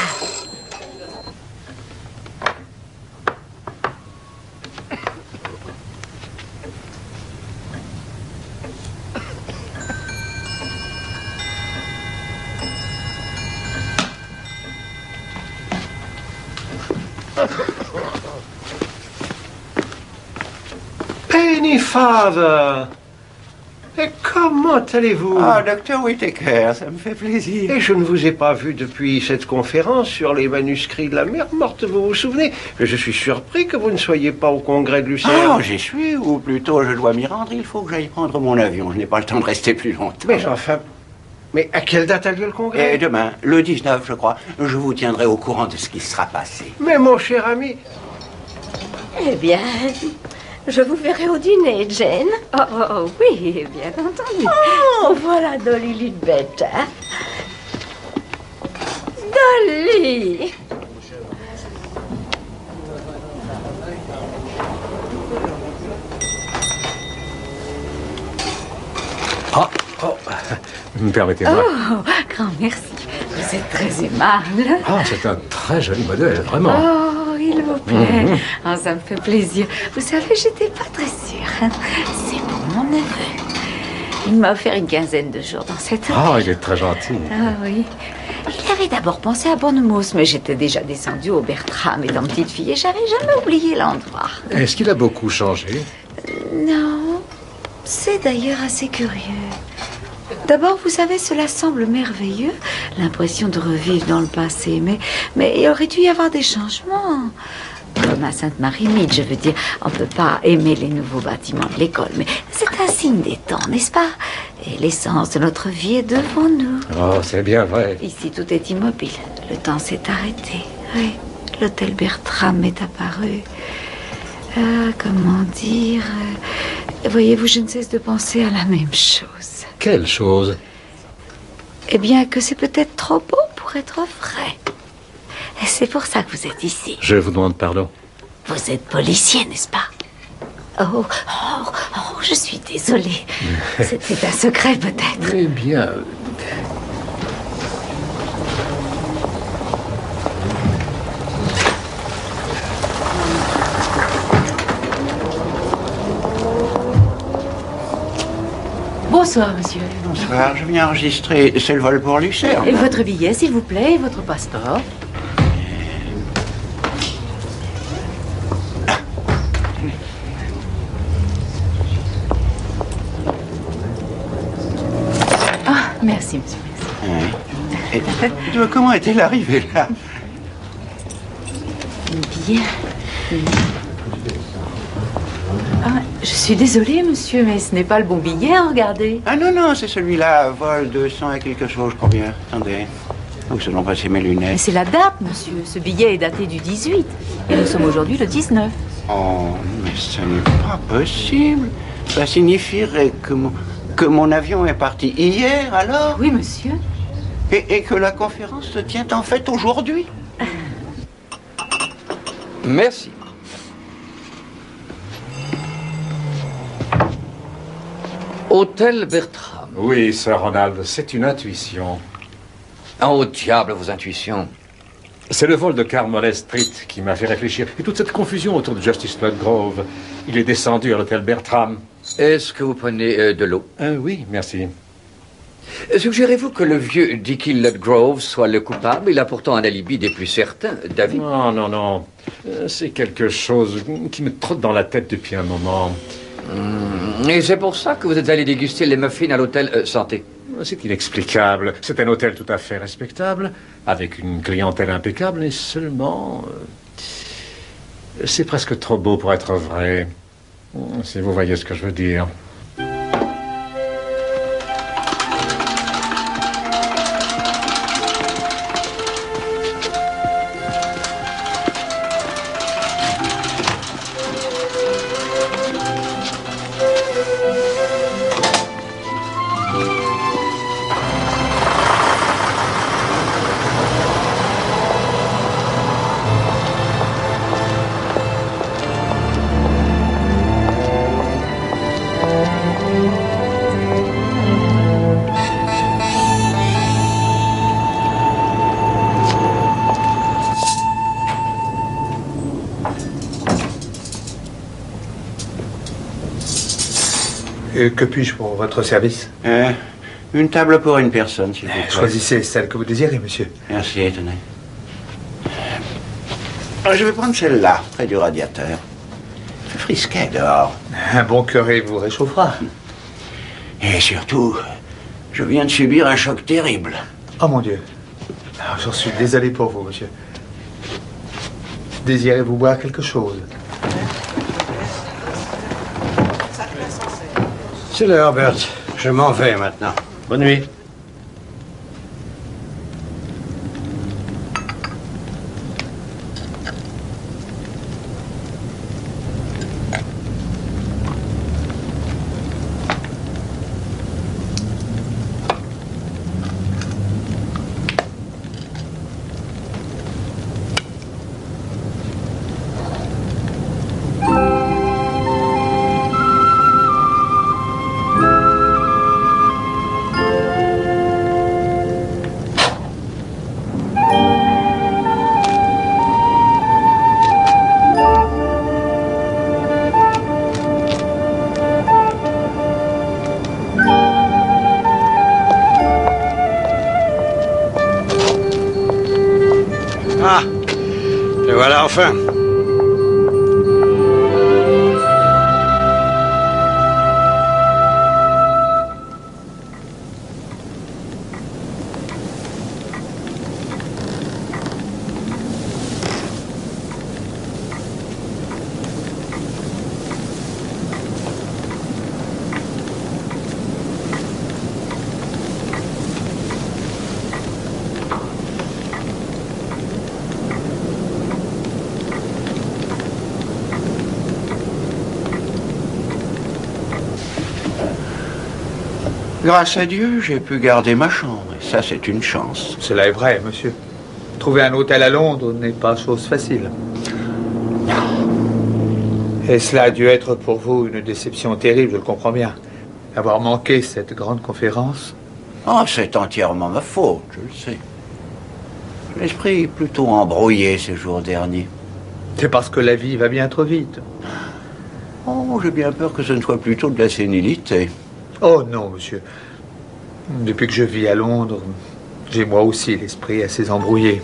Penny Father! Et comment allez-vous? Ah, docteur Whittaker, ça me fait plaisir. Et je ne vous ai pas vu depuis cette conférence sur les manuscrits de la mère morte, vous vous souvenez? Je suis surpris que vous ne soyez pas au congrès de Lucerne. Ah, j'y suis, ou plutôt je dois m'y rendre. Il faut que j'aille prendre mon avion. Je n'ai pas le temps de rester plus longtemps. Mais enfin... Mais à quelle date a lieu le congrès? Et demain, le 19, je crois. Je vous tiendrai au courant de ce qui sera passé. Mais mon cher ami... Eh bien, je vous verrai au dîner, Jane. Oh, oui, bien entendu. Oh, voilà Dolly Lidbeth. Dolly! Permettez-moi. Oh, grand merci. Vous êtes très aimable. Ah, c'est un très joli modèle, vraiment. Oh, il vous plaît. Oh, ça me fait plaisir. Vous savez, j'étais pas très sûre. C'est pour mon neveu. Il m'a offert une quinzaine de jours dans cette hôtel. Ah, il est très gentil. Ah oui. Il avait d'abord pensé à Bournemouth, mais j'étais déjà descendue au Bertram étant petite fille et j'avais jamais oublié l'endroit. Est-ce qu'il a beaucoup changé? Non, c'est d'ailleurs assez curieux. D'abord, vous savez, cela semble merveilleux, l'impression de revivre dans le passé, mais il aurait dû y avoir des changements. Comme à Sainte-Marie-Mide, je veux dire, on ne peut pas aimer les nouveaux bâtiments de l'école, mais c'est un signe des temps, n'est-ce pas? Et l'essence de notre vie est devant nous. Oh, c'est bien vrai. Ici, tout est immobile. Le temps s'est arrêté. Oui, l'hôtel Bertram est apparu. Comment dire... Voyez-vous, je ne cesse de penser à la même chose. Quelle chose? Eh bien, que c'est peut-être trop beau pour être vrai. Et c'est pour ça que vous êtes ici. Je vous demande pardon. Vous êtes policier, n'est-ce pas? Oh, je suis désolée. C'était un secret, peut-être. Eh bien... Bonsoir, monsieur. Bonsoir, je viens enregistrer. C'est le vol pour Lucerne. Et votre billet, s'il vous plaît, et votre passeport. Ah, merci, monsieur. Merci. Et, comment est-elle arrivée là? Bien. Ah, je suis désolée, monsieur, mais ce n'est pas le bon billet, hein, regardez. Ah non, non, c'est celui-là, vol 200 et quelque chose, je crois bien. Attendez, donc selon passer mes lunettes. Mais c'est la date, monsieur. Ce billet est daté du 18. Et nous sommes aujourd'hui le 19. Oh, mais ce n'est pas possible. Ça signifierait que mon avion est parti hier, alors? Oui, monsieur. Et que la conférence se tient en fait aujourd'hui? Merci. Hôtel Bertram. Oui, Sir Ronald, c'est une intuition. Oh, diable, vos intuitions. C'est le vol de Carmolet Street qui m'a fait réfléchir. Et toute cette confusion autour de Justice Ludgrove. Il est descendu à l'hôtel Bertram. Est-ce que vous prenez de l'eau? Oui, merci. Suggérez-vous que le vieux Dickie Ludgrove soit le coupable? Il a pourtant un alibi des plus certains, David. Non, non, non. C'est quelque chose qui me trotte dans la tête depuis un moment. Et c'est pour ça que vous êtes allé déguster les muffins à l'hôtel Santé? C'est inexplicable. C'est un hôtel tout à fait respectable, avec une clientèle impeccable, et seulement... c'est presque trop beau pour être vrai. Si vous voyez ce que je veux dire. Que puis-je pour votre service? Une table pour une personne, s'il vous plaît. Choisissez celle que vous désirez, monsieur. Merci, tenez. Je vais prendre celle-là, près du radiateur. C'est frisquet dehors. Un bon curé vous réchauffera. Et surtout, je viens de subir un choc terrible. Oh mon Dieu. J'en suis désolé pour vous, monsieur. Désirez-vous boire quelque chose? C'est l'heure, Bert. Je m'en vais maintenant. Bonne nuit. Ah, te voilà enfin. Grâce à Dieu, j'ai pu garder ma chambre. Et ça, c'est une chance. Cela est vrai, monsieur. Trouver un hôtel à Londres n'est pas chose facile. Et cela a dû être pour vous une déception terrible, je le comprends bien. Avoir manqué cette grande conférence. Oh, c'est entièrement ma faute, je le sais. L'esprit est plutôt embrouillé ces jours derniers. C'est parce que la vie va bien trop vite. Oh, j'ai bien peur que ce ne soit plutôt de la sénilité. Oh non, monsieur. Depuis que je vis à Londres, j'ai moi aussi l'esprit assez embrouillé.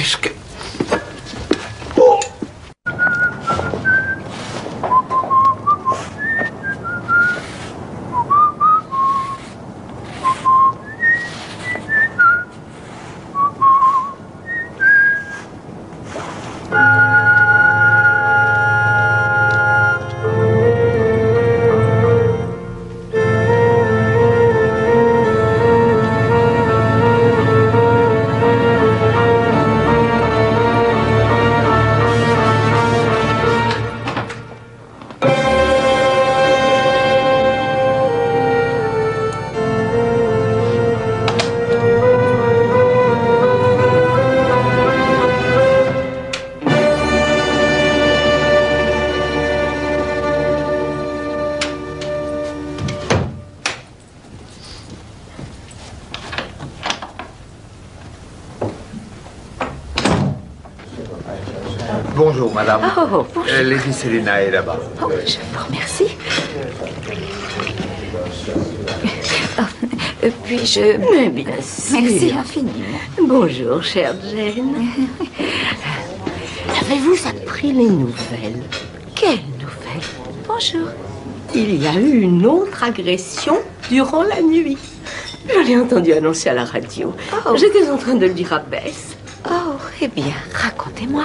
qu'est-ce que... Bonjour, madame. Oh, bonjour. Lady Selina est là-bas. Oh, je vous remercie. Puis-je... Mais bien sûr. Merci infiniment. Bonjour, chère Jane. Avez-vous appris les nouvelles? Quelle nouvelle? Bonjour. Il y a eu une autre agression durant la nuit. Je l'ai entendu annoncer à la radio. Oh. J'étais en train de le dire à Bess. Oh, eh bien, racontez-moi.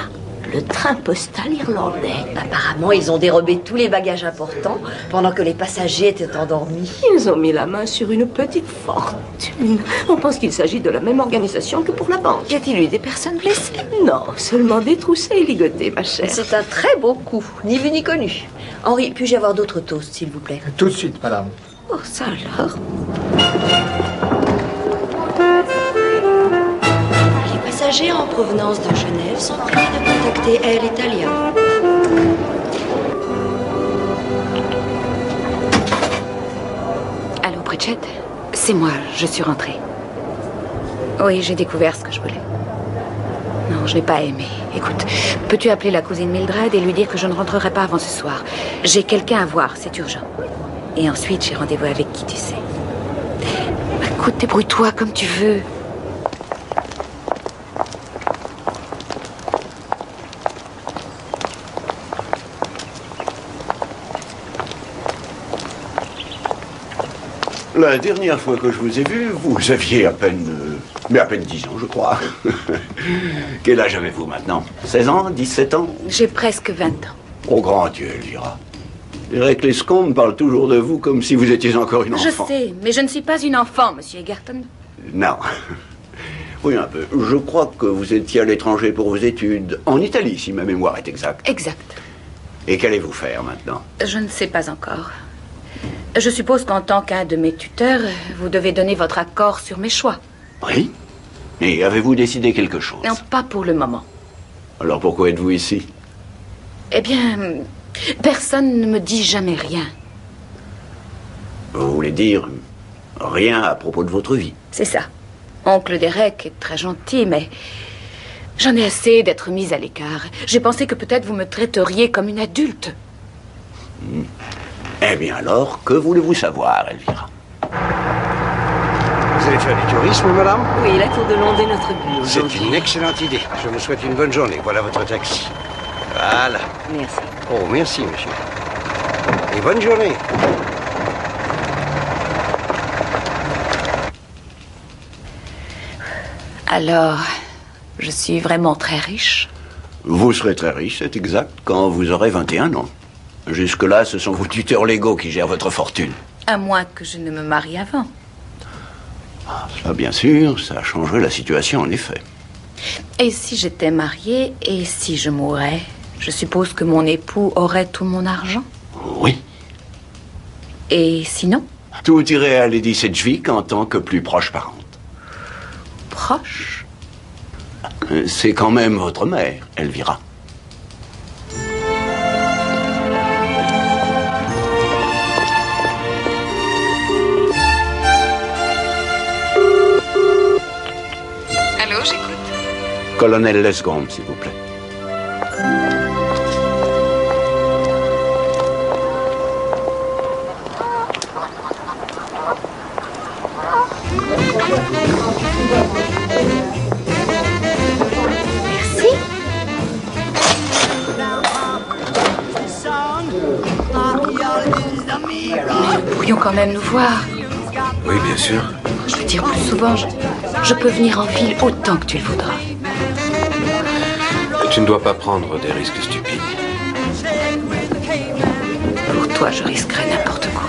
Le train postal irlandais. Apparemment, ils ont dérobé tous les bagages importants pendant que les passagers étaient endormis. Ils ont mis la main sur une petite fortune. On pense qu'il s'agit de la même organisation que pour la banque. Y a-t-il eu des personnes blessées? Non, seulement détroussés et ligotés, ma chère. C'est un très beau coup, ni vu ni connu. Henri, puis-je avoir d'autres toasts, s'il vous plaît? Tout de suite, madame. Oh, ça alors. Les passagers en provenance de Genève sont priés de contacter Air Italia. Allô, Bridget? C'est moi, je suis rentrée. Oui, j'ai découvert ce que je voulais. Non, je n'ai pas aimé. Écoute, peux-tu appeler la cousine Mildred et lui dire que je ne rentrerai pas avant ce soir? J'ai quelqu'un à voir, c'est urgent. Et ensuite, j'ai rendez-vous avec qui tu sais. Écoute, débrouille-toi comme tu veux. La dernière fois que je vous ai vu, vous aviez à peine 10 ans, je crois. Quel âge avez-vous maintenant? 16 ans? 17 ans? J'ai presque 20 ans. Oh, grand Dieu, Elvira. Je dirais que les scombes parlent toujours de vous comme si vous étiez encore une enfant. Je sais, mais je ne suis pas une enfant, monsieur Egerton. Non. Oui, un peu. Je crois que vous étiez à l'étranger pour vos études. En Italie, si ma mémoire est exacte. Exact. Et qu'allez-vous faire maintenant? Je ne sais pas encore. Je suppose qu'en tant qu'un de mes tuteurs, vous devez donner votre accord sur mes choix. Oui. Et avez-vous décidé quelque chose? Non, pas pour le moment. Alors pourquoi êtes-vous ici? Eh bien, personne ne me dit jamais rien. Vous voulez dire rien à propos de votre vie? C'est ça. Oncle Derek est très gentil, mais j'en ai assez d'être mise à l'écart. J'ai pensé que peut-être vous me traiteriez comme une adulte. Eh bien alors, que voulez-vous savoir, Elvira? Vous allez faire du tourisme, madame? Oui, la Tour de Londres est notre but. C'est une excellente idée. Je vous souhaite une bonne journée. Voilà votre taxi. Voilà. Merci. Oh, merci, monsieur. Et bonne journée. Alors, je suis vraiment très riche? Vous serez très riche, c'est exact, quand vous aurez 21 ans. Jusque-là, ce sont vos tuteurs légaux qui gèrent votre fortune. À moins que je ne me marie avant. Ça, bien sûr, ça changerait la situation, en effet. Et si j'étais mariée et si je mourais, je suppose que mon époux aurait tout mon argent? Oui. Et sinon? Tout irait à Lady Sedgwick en tant que plus proche parente. Proche? C'est quand même votre mère, Elvira. Allô, j'écoute. Colonel Lesgombe, s'il vous plaît. quand même nous voir. Oui, bien sûr. Je veux dire, plus souvent, je peux venir en ville autant que tu le voudras. Tu ne dois pas prendre des risques stupides. Pour toi, je risquerais n'importe quoi.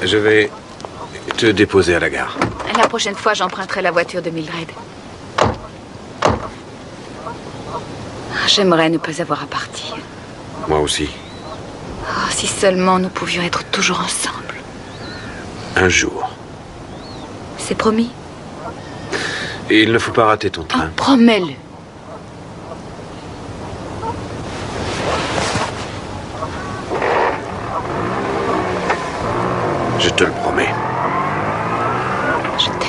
Je vais te déposer à la gare. La prochaine fois, j'emprunterai la voiture de Mildred. J'aimerais ne pas avoir à partir. Moi aussi. Oh, si seulement nous pouvions être toujours ensemble. Un jour. C'est promis? Et il ne faut pas rater ton train. Promets-le. Je te le promets. Je t'aime.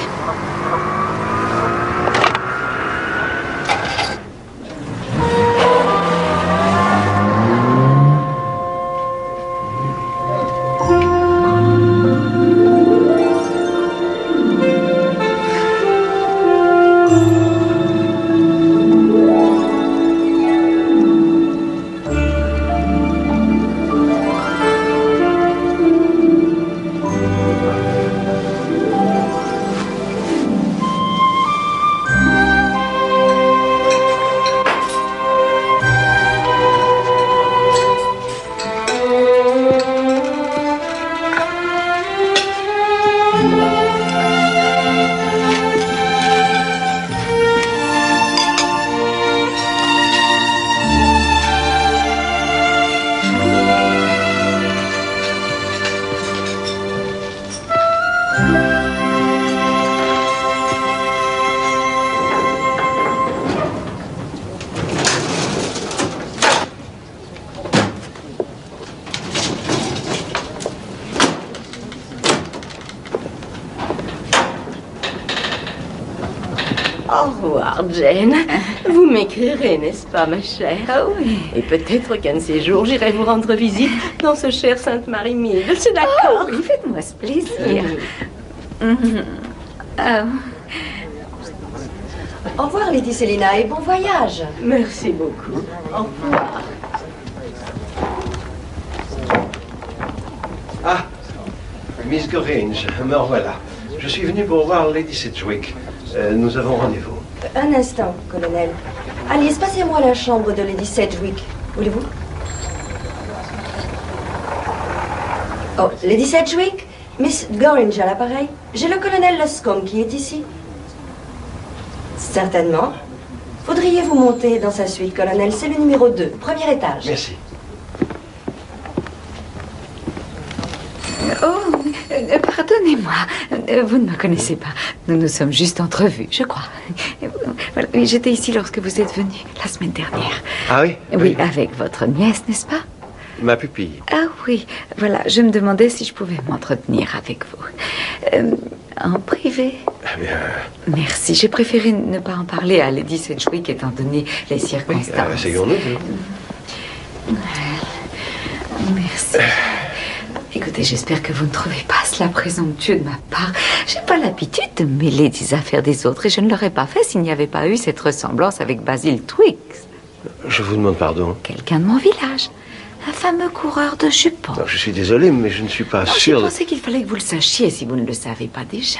Au revoir, Jane. Vous m'écrirez, n'est-ce pas, ma chère? Ah oui. Et peut-être qu'un de ces jours, j'irai vous rendre visite dans ce cher Sainte-Marie-Mille. C'est d'accord? Oui, faites-moi ce plaisir. Ah. Au revoir, Lady Selina, et bon voyage. Merci beaucoup. Au revoir. Ah, Miss Gorringe, me revoilà. Je suis venu pour voir Lady Sedgwick. Nous avons rendez-vous. Un instant, colonel. Alice, passez-moi la chambre de Lady Sedgwick. Voulez-vous? Oh, Lady Sedgwick? Miss Gorringe à l'appareil? J'ai le colonel Luscombe qui est ici. Certainement. Voudriez-vous monter dans sa suite, colonel? C'est le numéro 2, premier étage. Merci. Oh, pardonnez-moi. Vous ne me connaissez pas. Nous nous sommes juste entrevus, je crois. Voilà, oui, j'étais ici lorsque vous êtes venu la semaine dernière. Ah oui? Oui, avec votre nièce, n'est-ce pas? Ma pupille. Ah oui, voilà. Je me demandais si je pouvais m'entretenir avec vous. En privé. Eh bien... Merci. J'ai préféré ne pas en parler à Lady Sedgwick étant donné les circonstances. Oui, asseyons-nous. Merci. Écoutez, j'espère que vous ne trouvez pas cela présomptueux de ma part. J'ai pas l'habitude de mêler des affaires des autres et je ne l'aurais pas fait s'il n'y avait pas eu cette ressemblance avec Basil Twiggs. Je vous demande pardon. Quelqu'un de mon village. Un fameux coureur de jupons. Non, je suis désolé, mais je ne suis pas sûr. Je pensais qu'il fallait que vous le sachiez si vous ne le savez pas déjà.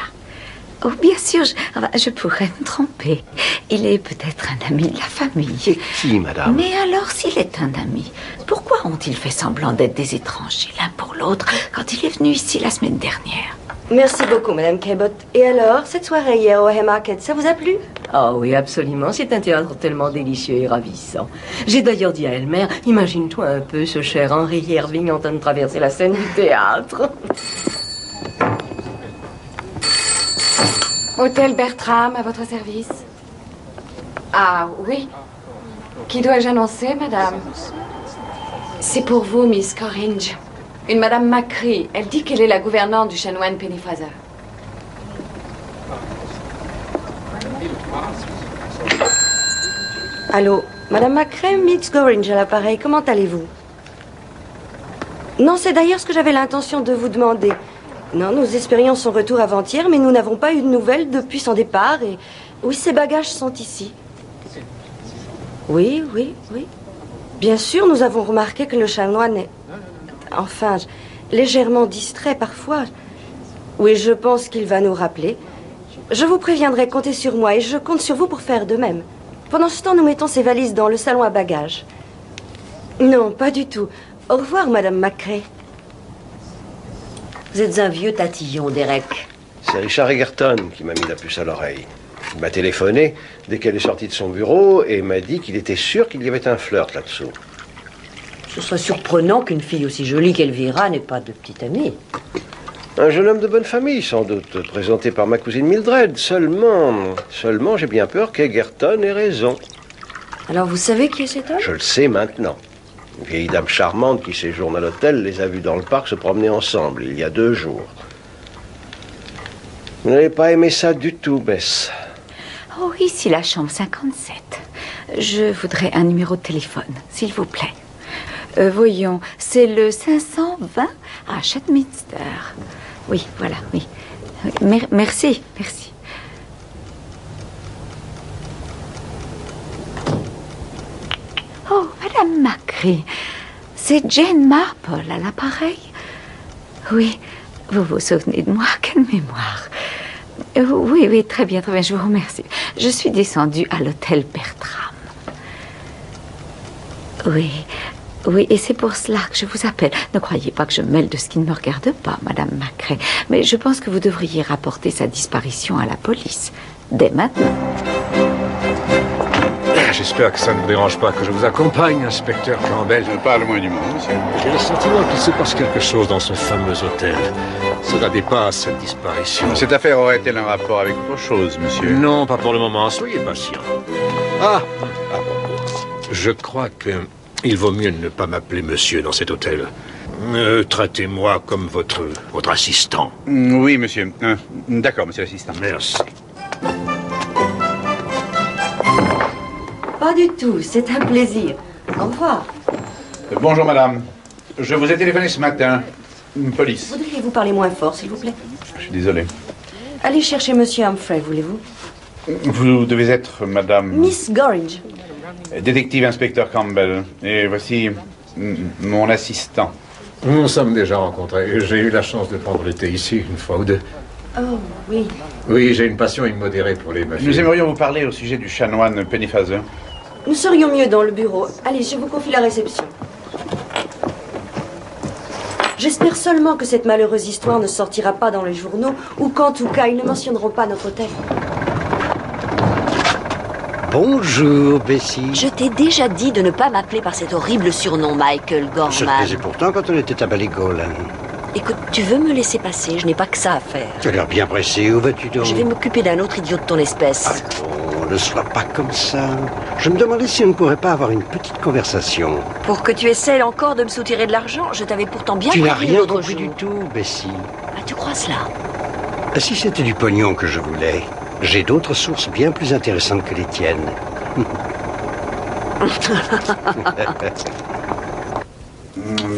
Oh, bien sûr, je pourrais me tromper. Il est peut-être un ami de la famille. C'est qui, madame? Mais alors, s'il est un ami, pourquoi ont-ils fait semblant d'être des étrangers l'un pour l'autre quand il est venu ici la semaine dernière? Merci beaucoup, Madame Cabot. Et alors, cette soirée hier au Haymarket, ça vous a plu? Oh oui, absolument. C'est un théâtre tellement délicieux et ravissant. J'ai d'ailleurs dit à Elmer, imagine-toi un peu ce cher Henry Irving en train de traverser la scène du théâtre. Hôtel Bertram, à votre service. Ah oui. Qui dois-je annoncer, madame? C'est pour vous, Miss Gorringe. Une madame Macri. Elle dit qu'elle est la gouvernante du chanoine Pennyfather. Allô, Madame Macrae, Miss Gorringe à l'appareil, comment allez-vous? Non, c'est d'ailleurs ce que j'avais l'intention de vous demander. Non, nous espérions son retour avant-hier, mais nous n'avons pas eu de nouvelles depuis son départ. Et oui, ses bagages sont ici. Oui. Bien sûr, nous avons remarqué que le chanoine est... Enfin, légèrement distrait parfois. Oui, je pense qu'il va nous rappeler. Je vous préviendrai, comptez sur moi, et je compte sur vous pour faire de même. Pendant ce temps, nous mettons ces valises dans le salon à bagages. Non, pas du tout. Au revoir, Madame McCrae. Vous êtes un vieux tatillon, Derek. C'est Richard Egerton qui m'a mis la puce à l'oreille. Il m'a téléphoné dès qu'elle est sortie de son bureau et m'a dit qu'il était sûr qu'il y avait un flirt là-dessous. Ce serait surprenant qu'une fille aussi jolie qu'Elvira n'ait pas de petite amie. Un jeune homme de bonne famille, sans doute, présenté par ma cousine Mildred. Seulement, j'ai bien peur qu'Egerton ait raison. Alors vous savez qui est cet homme? Je le sais maintenant. Une vieille dame charmante qui séjourne à l'hôtel les a vus dans le parc se promener ensemble, il y a 2 jours. Vous n'avez pas aimé ça du tout, Bess. Oh, ici la chambre 57. Je voudrais un numéro de téléphone, s'il vous plaît. Voyons, c'est le 520 à Chatminster. Oui, voilà, oui. Merci. Oh, Madame McCrae, c'est Jane Marple à l'appareil. Oui, vous vous souvenez de moi? Quelle mémoire. Oui, très bien, je vous remercie. Je suis descendue à l'hôtel Bertram. Oui, et c'est pour cela que je vous appelle. Ne croyez pas que je mêle de ce qui ne me regarde pas, Madame McCrae. Mais je pense que vous devriez rapporter sa disparition à la police, dès maintenant. J'espère que ça ne vous dérange pas que je vous accompagne, inspecteur Campbell. Pas le moins du monde, monsieur. J'ai le sentiment qu'il se passe quelque chose dans ce fameux hôtel. Cela dépasse cette disparition. Cette affaire aurait-elle un rapport avec autre chose, monsieur? Non, pas pour le moment. Soyez patient. Ah, je crois que il vaut mieux ne pas m'appeler monsieur dans cet hôtel. Traitez-moi comme votre assistant. Oui, monsieur. D'accord, monsieur l'assistant. Merci. Pas du tout, c'est un plaisir. Au revoir. Bonjour, madame. Je vous ai téléphoné ce matin. Police. Voudriez-vous parler moins fort, s'il vous plaît? Je suis désolé. Allez chercher Monsieur Humphrey, voulez-vous? Vous devez être madame... Miss Gorringe. Détective inspecteur Campbell. Et voici mon assistant. Nous nous sommes déjà rencontrés. J'ai eu la chance de prendre le thé ici une fois ou deux. Oh, oui. Oui, j'ai une passion immodérée pour les muffins. Nous aimerions vous parler au sujet du chanoine Pennyfather. Nous serions mieux dans le bureau. Allez, je vous confie la réception. J'espère seulement que cette malheureuse histoire ne sortira pas dans les journaux ou qu'en tout cas, ils ne mentionneront pas notre hôtel. Bonjour, Bessie. Je t'ai déjà dit de ne pas m'appeler par cet horrible surnom, Michael Gorman. Je te plaisais pourtant quand on était à Ballygolan. Écoute, tu veux me laisser passer? Je n'ai pas que ça à faire. Tu as l'air bien pressé. Où vas-tu donc? Je vais m'occuper d'un autre idiot de ton espèce. Oh, ne sois pas comme ça. Je me demandais si on ne pourrait pas avoir une petite conversation. Pour que tu essaies encore de me soutirer de l'argent, je t'avais pourtant bien Tu n'as prévenu rien l'autre compris jour. du tout, Bessie. Ah, tu crois cela? Si c'était du pognon que je voulais, j'ai d'autres sources bien plus intéressantes que les tiennes.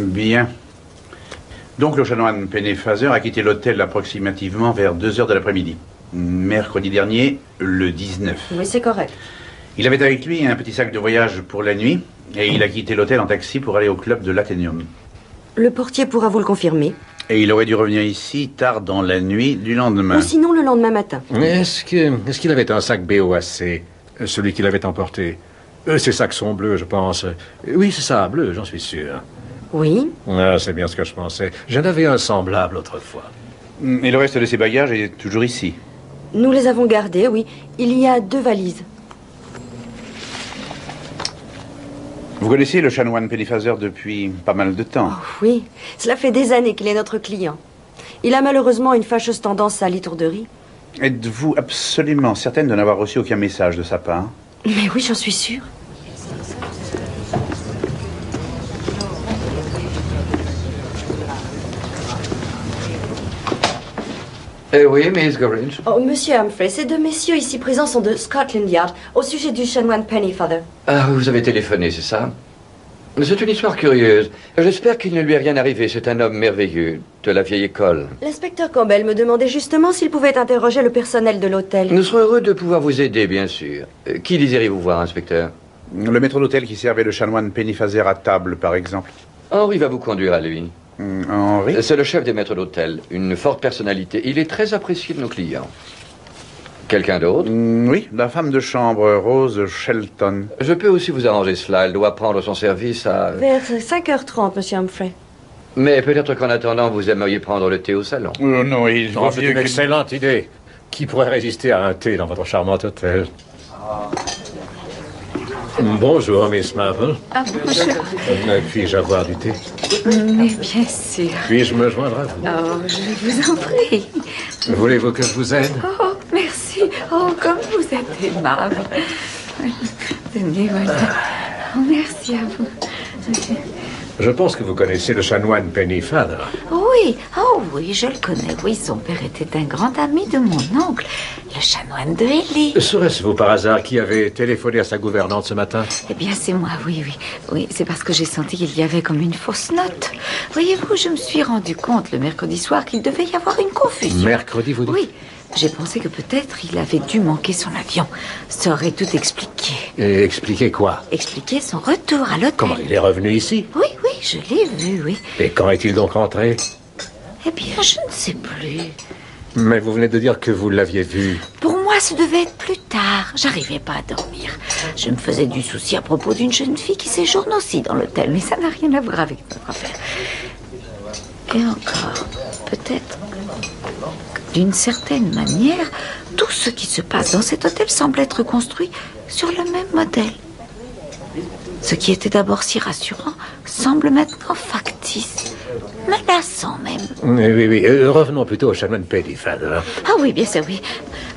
Bien. Donc le chanoine Pennyfather a quitté l'hôtel approximativement vers 2h de l'après-midi. Mercredi dernier, le 19. Oui, c'est correct. Il avait avec lui un petit sac de voyage pour la nuit et il a quitté l'hôtel en taxi pour aller au club de l'Athénium. Le portier pourra vous le confirmer. Et il aurait dû revenir ici tard dans la nuit du lendemain. Ou sinon le lendemain matin. Est-ce qu'il avait un sac BOAC, celui qu'il avait emporté? Ces sacs sont bleus, je pense. Oui, c'est ça, bleu, j'en suis sûr. Oui. Ah, c'est bien ce que je pensais. J'en avais un semblable autrefois. Et le reste de ses bagages est toujours ici. Nous les avons gardés, oui. Il y a 2 valises. Vous connaissez le chanoine Pennyfather depuis pas mal de temps. Oh, oui, cela fait des années qu'il est notre client. Il a malheureusement une fâcheuse tendance à l'étourderie. Êtes-vous absolument certaine de n'avoir reçu aucun message de sa part? Mais oui, j'en suis sûre. Oui, Miss Gorringe. Oh, Monsieur Humphrey, ces 2 messieurs ici présents sont de Scotland Yard, au sujet du chanoine Pennyfather. Ah, vous avez téléphoné, c'est ça? C'est une histoire curieuse. J'espère qu'il ne lui est rien arrivé. C'est un homme merveilleux, de la vieille école. L'inspecteur Campbell me demandait justement s'il pouvait interroger le personnel de l'hôtel. Nous serons heureux de pouvoir vous aider, bien sûr. Qui désirez-vous voir, inspecteur? Le maître d'hôtel qui servait le chanoine Pennyfather à table, par exemple. Henri va vous conduire à lui. Henri? C'est le chef des maîtres d'hôtel. Une forte personnalité. Il est très apprécié de nos clients. Quelqu'un d'autre? Oui, la femme de chambre, Rose Shelton. Je peux aussi vous arranger cela. Elle doit prendre son service à... Vers 5h30, monsieur Humphrey. Mais peut-être qu'en attendant, vous aimeriez prendre le thé au salon. Non, il vaut C'est mieux une que- excellente idée. Qui pourrait résister à un thé dans votre charmant hôtel? Bonjour, Miss Marple. Ah, bonjour. Puis-je avoir du thé? Mais bien sûr. Puis-je me joindre à vous? Oh, je vous en prie. Voulez-vous que je vous aide? Oh, merci. Oh, comme vous êtes aimable. Tenez, voilà. Oh, merci à vous. Je pense que vous connaissez le chanoine Pennyfather. Oui, oh oui, je le connais. Oui, son père était un grand ami de mon oncle, le chanoine de Ellie. Serait-ce vous par hasard qui avez téléphoné à sa gouvernante ce matin? Eh bien, c'est moi, oui. Oui, c'est parce que j'ai senti qu'il y avait comme une fausse note. Voyez-vous, je me suis rendu compte le mercredi soir qu'il devait y avoir une confusion. Mercredi, vous dites? Oui, j'ai pensé que peut-être il avait dû manquer son avion. Ça aurait tout expliqué. Et expliquez quoi? Expliquer son retour à l'hôtel. Comment il est revenu ici? Oui, je l'ai vu, oui. Et quand est-il donc rentré? Eh bien, je ne sais plus. Mais vous venez de dire que vous l'aviez vu. Pour moi, ce devait être plus tard. J'arrivais pas à dormir. Je me faisais du souci à propos d'une jeune fille qui séjourne aussi dans l'hôtel, mais ça n'a rien à voir avec notre affaire. Et encore, peut-être, d'une certaine manière, tout ce qui se passe dans cet hôtel semble être construit sur le même modèle. Ce qui était d'abord si rassurant semble maintenant factice, menaçant même. Oui. Revenons plutôt au chanoine Pennyfather. Ah oui, bien sûr, oui.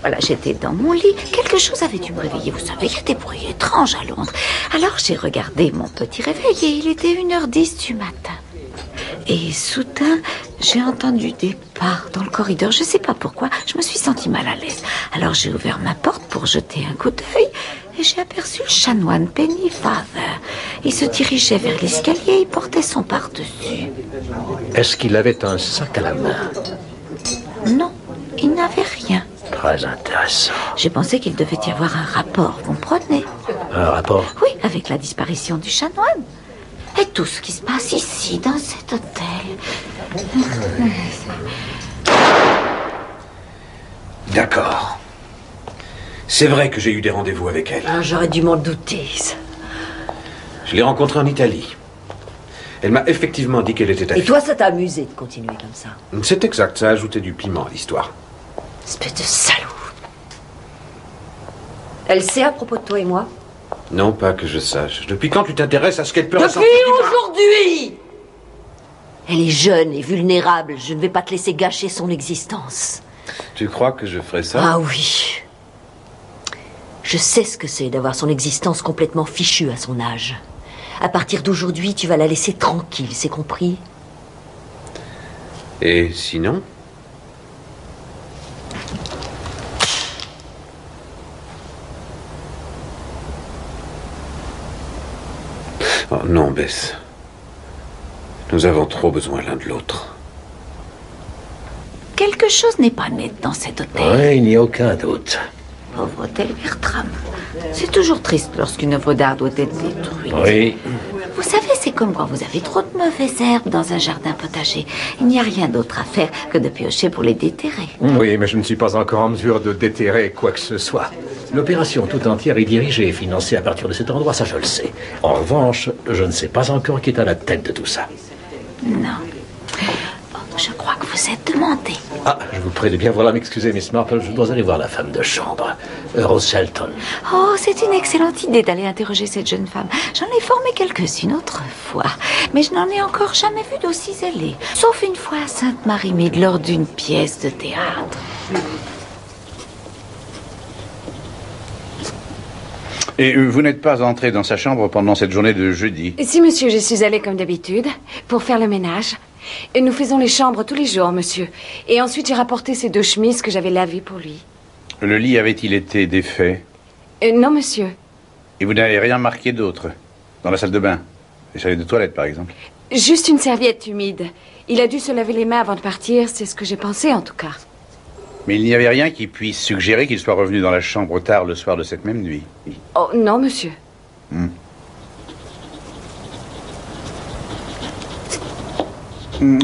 Voilà, j'étais dans mon lit. Quelque chose avait dû me réveiller. Vous savez, il y a des bruits étranges à Londres. Alors j'ai regardé mon petit réveil et il était 1h10 du matin. Et soudain, j'ai entendu des pas dans le corridor. Je ne sais pas pourquoi, je me suis sentie mal à l'aise. Alors j'ai ouvert ma porte pour jeter un coup d'œil et j'ai aperçu le chanoine Pennyfather. Il se dirigeait vers l'escalier, il portait son pardessus. Est-ce qu'il avait un sac à la main? Non, il n'avait rien. Très intéressant. J'ai pensé qu'il devait y avoir un rapport, vous comprenez? Un rapport? Oui, avec la disparition du chanoine. Et tout ce qui se passe ici, dans cet hôtel. D'accord. C'est vrai que j'ai eu des rendez-vous avec elle. Ah, j'aurais dû m'en douter. Je l'ai rencontrée en Italie. Elle m'a effectivement dit qu'elle était à Et toi, ça t'a amusé de continuer comme ça? C'est exact, ça a ajouté du piment à l'histoire. Espèce de salaud. Elle sait à propos de toi et moi? Non, pas que je sache. Depuis quand tu t'intéresses à ce qu'elle peut Depuis ressentir? aujourd'hui! Elle est jeune et vulnérable. Je ne vais pas te laisser gâcher son existence. Tu crois que je ferais ça? Ah oui. Je sais ce que c'est d'avoir son existence complètement fichue à son âge. À partir d'aujourd'hui, tu vas la laisser tranquille, c'est compris? Et sinon? Oh non, Bess. Nous avons trop besoin l'un de l'autre. Quelque chose n'est pas net dans cet hôtel. Oui, il n'y a aucun doute. Pauvre hôtel Bertram. C'est toujours triste lorsqu'une œuvre d'art doit être détruite. Oui. Vous savez, c'est comme quand vous avez trop de mauvaises herbes dans un jardin potager. Il n'y a rien d'autre à faire que de piocher pour les déterrer. Oui, mais je ne suis pas encore en mesure de déterrer quoi que ce soit. L'opération tout entière est dirigée et financée à partir de cet endroit, ça je le sais. En revanche, je ne sais pas encore qui est à la tête de tout ça. Non. Je crois que vous êtes demandé. Ah, je vous prie de bien vouloir m'excuser, Miss Marple, je dois aller voir la femme de chambre, Rose Shelton. Oh, c'est une excellente idée d'aller interroger cette jeune femme. J'en ai formé quelques-unes autrefois, mais je n'en ai encore jamais vu d'aussi zélée. Sauf une fois à Sainte-Marie-Mide lors d'une pièce de théâtre. Et vous n'êtes pas entré dans sa chambre pendant cette journée de jeudi? Si, monsieur, je suis allée comme d'habitude pour faire le ménage. Et nous faisons les chambres tous les jours, monsieur. Et ensuite, j'ai rapporté ces 2 chemises que j'avais lavées pour lui. Le lit avait-il été défait? Non, monsieur. Et vous n'avez rien marqué d'autre dans la salle de bain? Les serviettes de toilette, par exemple. Juste une serviette humide. Il a dû se laver les mains avant de partir, c'est ce que j'ai pensé en tout cas. Mais il n'y avait rien qui puisse suggérer qu'il soit revenu dans la chambre tard le soir de cette même nuit. Oh, non, monsieur.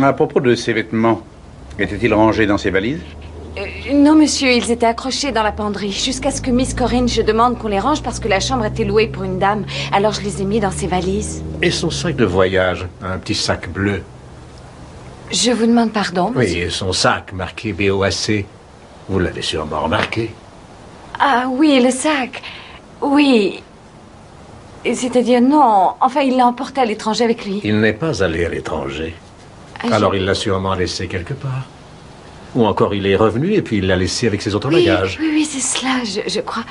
À propos de ses vêtements, étaient-ils rangés dans ses valises? Non, monsieur, ils étaient accrochés dans la penderie jusqu'à ce que Miss Coringe demande qu'on les range parce que la chambre était louée pour une dame. Alors je les ai mis dans ses valises. Et son sac de voyage, un petit sac bleu. Je vous demande pardon, monsieur. Oui, et son sac marqué BOAC. Vous l'avez sûrement remarqué. Ah oui, le sac. Oui. C'est-à-dire, non. Enfin, il l'a emporté à l'étranger avec lui. Il n'est pas allé à l'étranger. Alors il l'a sûrement laissé quelque part. Ou encore il est revenu et puis il l'a laissé avec ses autres bagages. Oui, c'est cela, je crois.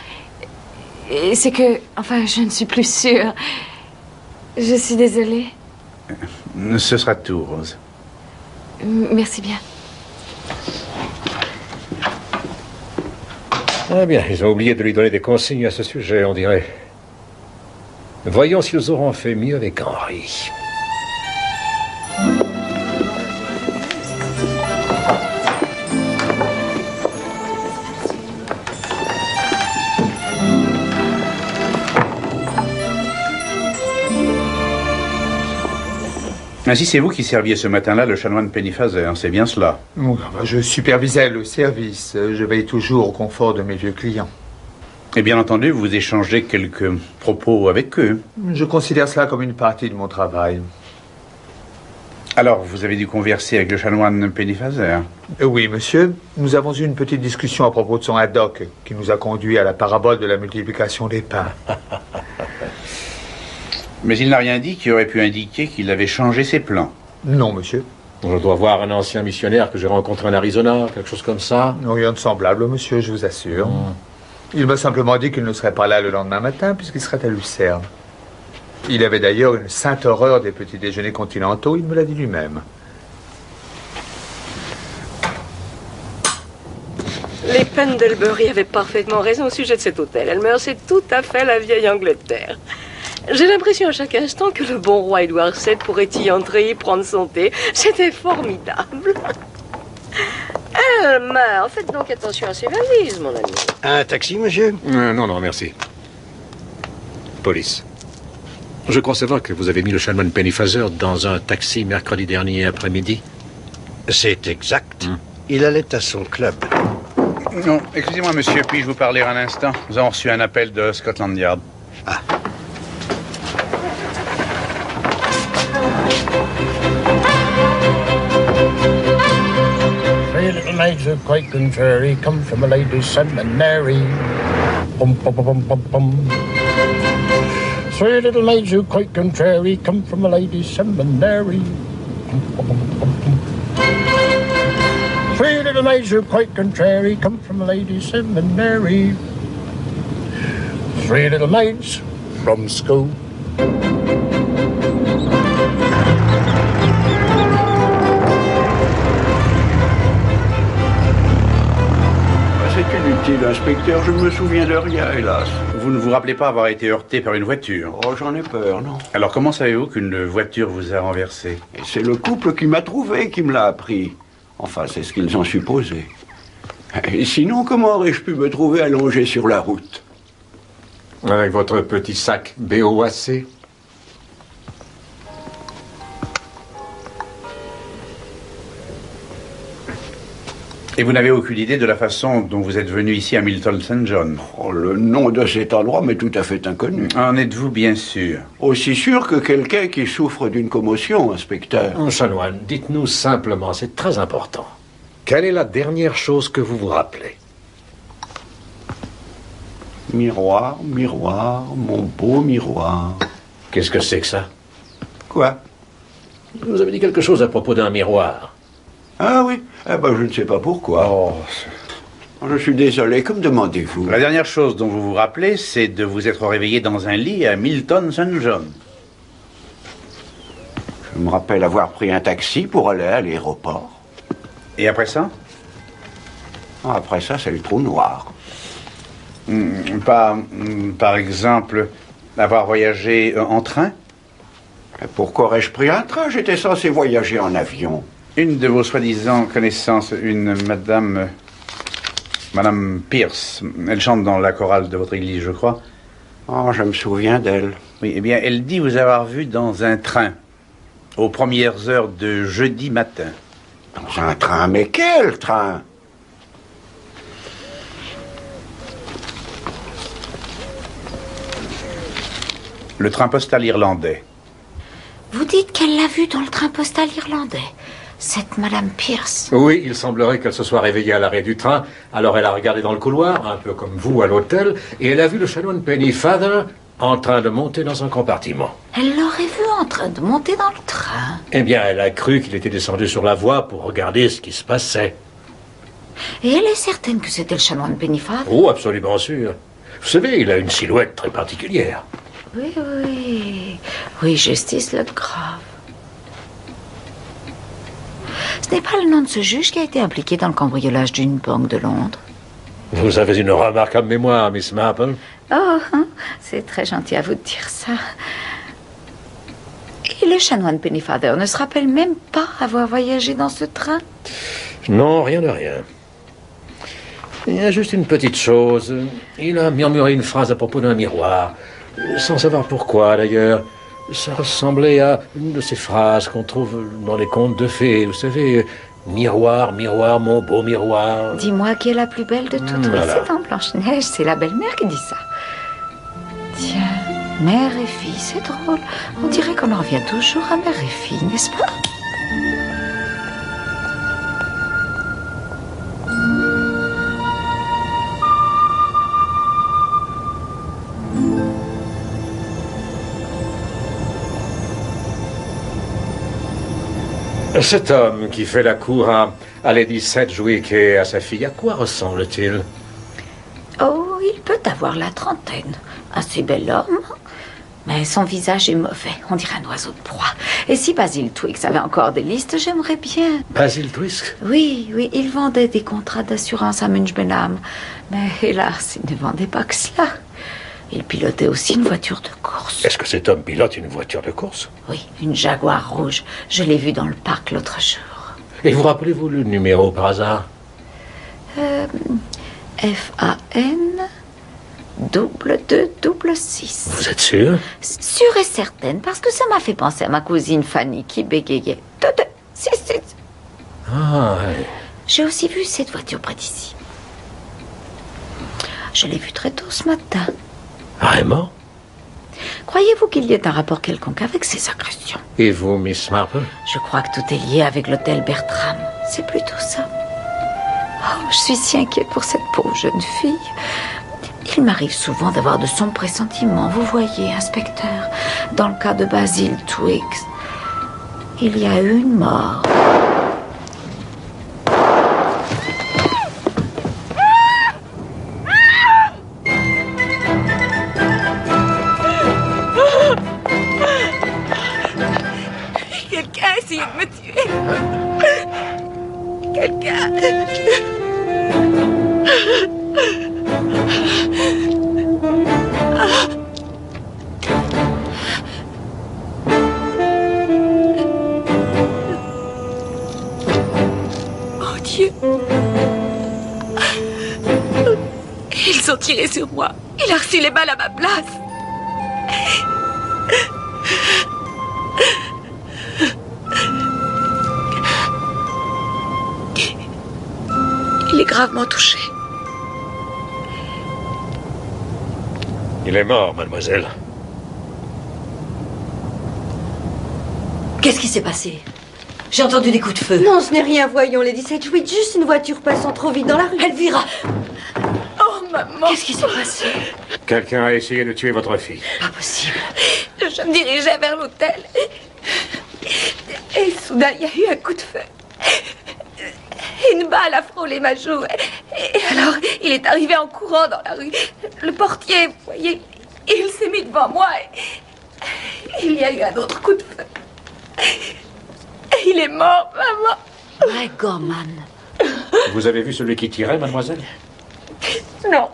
Et c'est que, enfin, je ne suis plus sûre. Je suis désolée. Ce sera tout, Rose. Merci bien. Ah bien, ils ont oublié de lui donner des consignes à ce sujet, on dirait. Voyons s'ils auront fait mieux avec Henri. Ainsi, c'est vous qui serviez ce matin-là le chanoine Pennyfather, c'est bien cela? Je supervisais le service. Je veille toujours au confort de mes vieux clients. Et bien entendu, vous échangez quelques propos avec eux. Je considère cela comme une partie de mon travail. Alors, vous avez dû converser avec le chanoine Pennyfather? Oui, monsieur. Nous avons eu une petite discussion à propos de son haddock qui nous a conduit à la parabole de la multiplication des pains. Mais il n'a rien dit qui aurait pu indiquer qu'il avait changé ses plans. Non, monsieur. Je dois voir un ancien missionnaire que j'ai rencontré en Arizona, quelque chose comme ça. Non, rien de semblable, monsieur, je vous assure. Il m'a simplement dit qu'il ne serait pas là le lendemain matin puisqu'il serait à Lucerne. Il avait d'ailleurs une sainte horreur des petits déjeuners continentaux, il me l'a dit lui-même. Les Pendlebury avaient parfaitement raison au sujet de cet hôtel. Elmer, c'est tout à fait la vieille Angleterre. J'ai l'impression à chaque instant que le bon roi Édouard VII pourrait y entrer, y prendre son thé. C'était formidable. Elmer, faites donc attention à ses valises, mon ami. Un taxi, monsieur? Non, merci. Police. Je crois savoir que vous avez mis le chanoine Pennyfather dans un taxi mercredi dernier après-midi. C'est exact. Il allait à son club. Non, excusez-moi, monsieur, puis-je vous parler un instant? Nous avons reçu un appel de Scotland Yard. Ah. Three little maids of quite contrary come from a lady's seminary. Bum, bum, bum, bum, bum, bum. Three little maids who quite contrary come from a lady's seminary. Bum, bum, bum, bum, bum. Three little maids who quite contrary come from a lady's seminary. Three little maids from school. C'est inutile, inspecteur, je ne me souviens de rien, hélas. Vous ne vous rappelez pas avoir été heurté par une voiture? Oh, j'en ai peur, non. Alors comment savez-vous qu'une voiture vous a renversé? C'est le couple qui m'a trouvé qui me l'a appris. Enfin, c'est ce qu'ils ont supposé. Et sinon, comment aurais-je pu me trouver allongé sur la route? Avec votre petit sac BOAC. Et vous n'avez aucune idée de la façon dont vous êtes venu ici à Milton St. John? Oh, le nom de cet endroit m'est tout à fait inconnu. En êtes-vous bien sûr? Aussi sûr que quelqu'un qui souffre d'une commotion, inspecteur. Chanoine, dites-nous simplement, c'est très important. Quelle est la dernière chose que vous vous rappelez? Miroir, miroir, mon beau miroir. Qu'est-ce que c'est que ça? Quoi? Vous avez dit quelque chose à propos d'un miroir. Ah oui? Eh ben, je ne sais pas pourquoi. Oh. Je suis désolé, que me demandez-vous? La dernière chose dont vous vous rappelez, c'est de vous être réveillé dans un lit à Milton St. John. Je me rappelle avoir pris un taxi pour aller à l'aéroport. Et après ça? Après ça, c'est le trou noir. Par exemple, avoir voyagé en train? Pourquoi aurais-je pris un train? J'étais censé voyager en avion. Une de vos soi-disant connaissances, une madame... Madame Pierce, elle chante dans la chorale de votre église, je crois. Oh, je me souviens d'elle. Oui, eh bien, elle dit vous avoir vu dans un train, aux premières heures de jeudi matin. Dans un train? Mais quel train? Le train postal irlandais. Vous dites qu'elle l'a vu dans le train postal irlandais, cette Madame Pierce. Oui, il semblerait qu'elle se soit réveillée à l'arrêt du train, alors elle a regardé dans le couloir, un peu comme vous à l'hôtel, et elle a vu le chanoine Pennyfather en train de monter dans un compartiment. Elle l'aurait vu en train de monter dans le train. Eh bien, elle a cru qu'il était descendu sur la voie pour regarder ce qui se passait. Et elle est certaine que c'était le chanoine Pennyfather? Oh, absolument sûr. Vous savez, il a une silhouette très particulière. Oui, oui. Oui, Justice le Grave. Ce n'est pas le nom de ce juge qui a été impliqué dans le cambriolage d'une banque de Londres. Vous avez une remarquable mémoire, Miss Marple. Oh, c'est très gentil à vous de dire ça. Et le chanoine Pennyfather ne se rappelle même pas avoir voyagé dans ce train? Non, rien de rien. Il y a juste une petite chose. Il a murmuré une phrase à propos d'un miroir. Sans savoir pourquoi, d'ailleurs. Ça ressemblait à une de ces phrases qu'on trouve dans les contes de fées. Vous savez, miroir, miroir, mon beau miroir. Dis-moi qui est la plus belle de toutes. Voilà. Oui, c'est dans Blanche-Neige, c'est la belle-mère qui dit ça. Tiens, mère et fille, c'est drôle. On dirait qu'on en revient toujours à mère et fille, n'est-ce pas? Cet homme qui fait la cour à Lady Sedgwick et à sa fille, à quoi ressemble-t-il? Oh, il peut avoir la trentaine. Assez bel homme. Mais son visage est mauvais. On dirait un oiseau de proie. Et si Basil Twix avait encore des listes, j'aimerais bien. Basil Twix? Oui, oui, il vendait des contrats d'assurance à Munchbenham. Mais hélas, il ne vendait pas que cela. Il pilotait aussi une voiture de course. Est-ce que cet homme pilote une voiture de course? Oui, une Jaguar rouge. Je l'ai vue dans le parc l'autre jour. Et vous rappelez-vous le numéro par hasard? FAN 2266. Vous êtes sûr? Sûre et certaine, parce que ça m'a fait penser à ma cousine Fanny qui bégayait. 2266. Ah, oui. J'ai aussi vu cette voiture près d'ici. Je l'ai vue très tôt ce matin. Vraiment? Croyez-vous qu'il y ait un rapport quelconque avec ces agressions? Et vous, Miss Marple? Je crois que tout est lié avec l'hôtel Bertram. C'est plutôt ça. Oh, je suis si inquiète pour cette pauvre jeune fille. Il m'arrive souvent d'avoir de sombres pressentiments. Vous voyez, inspecteur, dans le cas de Basil Twix, il y a eu une mort. Quelqu'un a essayé de me tuer. Quelqu'un. Oh Dieu. Ils ont tiré sur moi. Il a reçu les balles à ma place. Il est gravement touché. Il est mort, mademoiselle. Qu'est-ce qui s'est passé? J'ai entendu des coups de feu. Non, ce n'est rien, voyons, Lady Sedgwick. Juste une voiture passant trop vite dans la rue. Elvira! Oh, maman! Qu'est-ce qui s'est passé? Quelqu'un a essayé de tuer votre fille. Pas possible. Je me dirigeais vers l'hôtel. Et soudain, il y a eu un coup de feu. Une balle a frôlé ma joue. Et alors, il est arrivé en courant dans la rue. Le portier, vous voyez, il s'est mis devant moi. Et il y a eu un autre coup de feu. Et il est mort, maman. My Gorman. Vous avez vu celui qui tirait, mademoiselle? Non.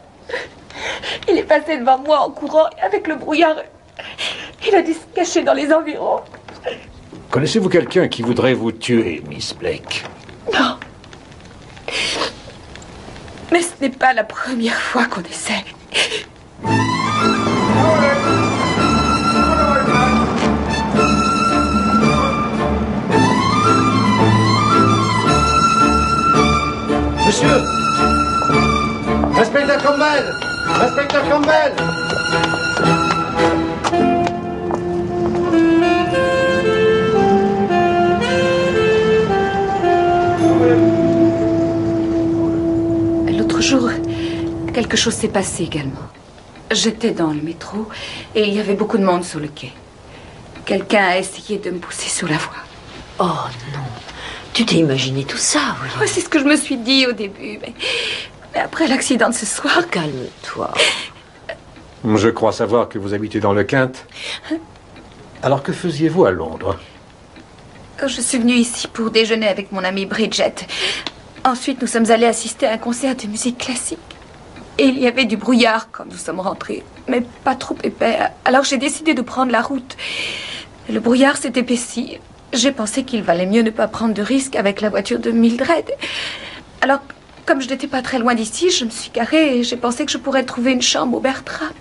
Il est passé devant moi en courant et avec le brouillard. Il a dû se cacher dans les environs. Connaissez-vous quelqu'un qui voudrait vous tuer, Miss Blake? Non. Mais ce n'est pas la première fois qu'on essaie. Monsieur! Inspecteur Campbell! Inspecteur Campbell! L'autre jour, quelque chose s'est passé également. J'étais dans le métro et il y avait beaucoup de monde sur le quai. Quelqu'un a essayé de me pousser sur la voie. Oh non. Tu t'es imaginé tout ça, oui. Ouais, c'est ce que je me suis dit au début, mais après l'accident de ce soir... Calme-toi. Je crois savoir que vous habitez dans le Kent. Alors que faisiez-vous à Londres? Je suis venue ici pour déjeuner avec mon amie Bridget. Ensuite, nous sommes allés assister à un concert de musique classique. Et il y avait du brouillard quand nous sommes rentrés, mais pas trop épais. Alors j'ai décidé de prendre la route. Le brouillard s'est épaissi. J'ai pensé qu'il valait mieux ne pas prendre de risques avec la voiture de Mildred. Alors, comme je n'étais pas très loin d'ici, je me suis garée et j'ai pensé que je pourrais trouver une chambre au Bertram.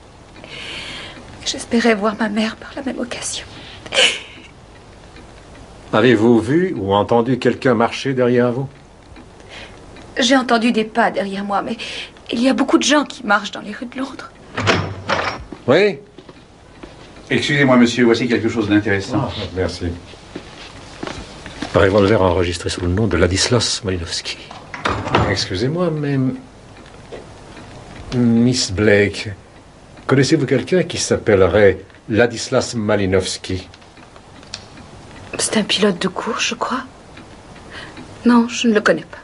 J'espérais voir ma mère par la même occasion. Avez-vous vu ou entendu quelqu'un marcher derrière vous? J'ai entendu des pas derrière moi, mais il y a beaucoup de gens qui marchent dans les rues de Londres. Oui? Excusez-moi, monsieur, voici quelque chose d'intéressant. Oh, merci. Un revolver enregistré sous le nom de Ladislas Malinowski. Excusez-moi, mais... Miss Blake, connaissez-vous quelqu'un qui s'appellerait Ladislas Malinowski? C'est un pilote de course, je crois. Non, je ne le connais pas.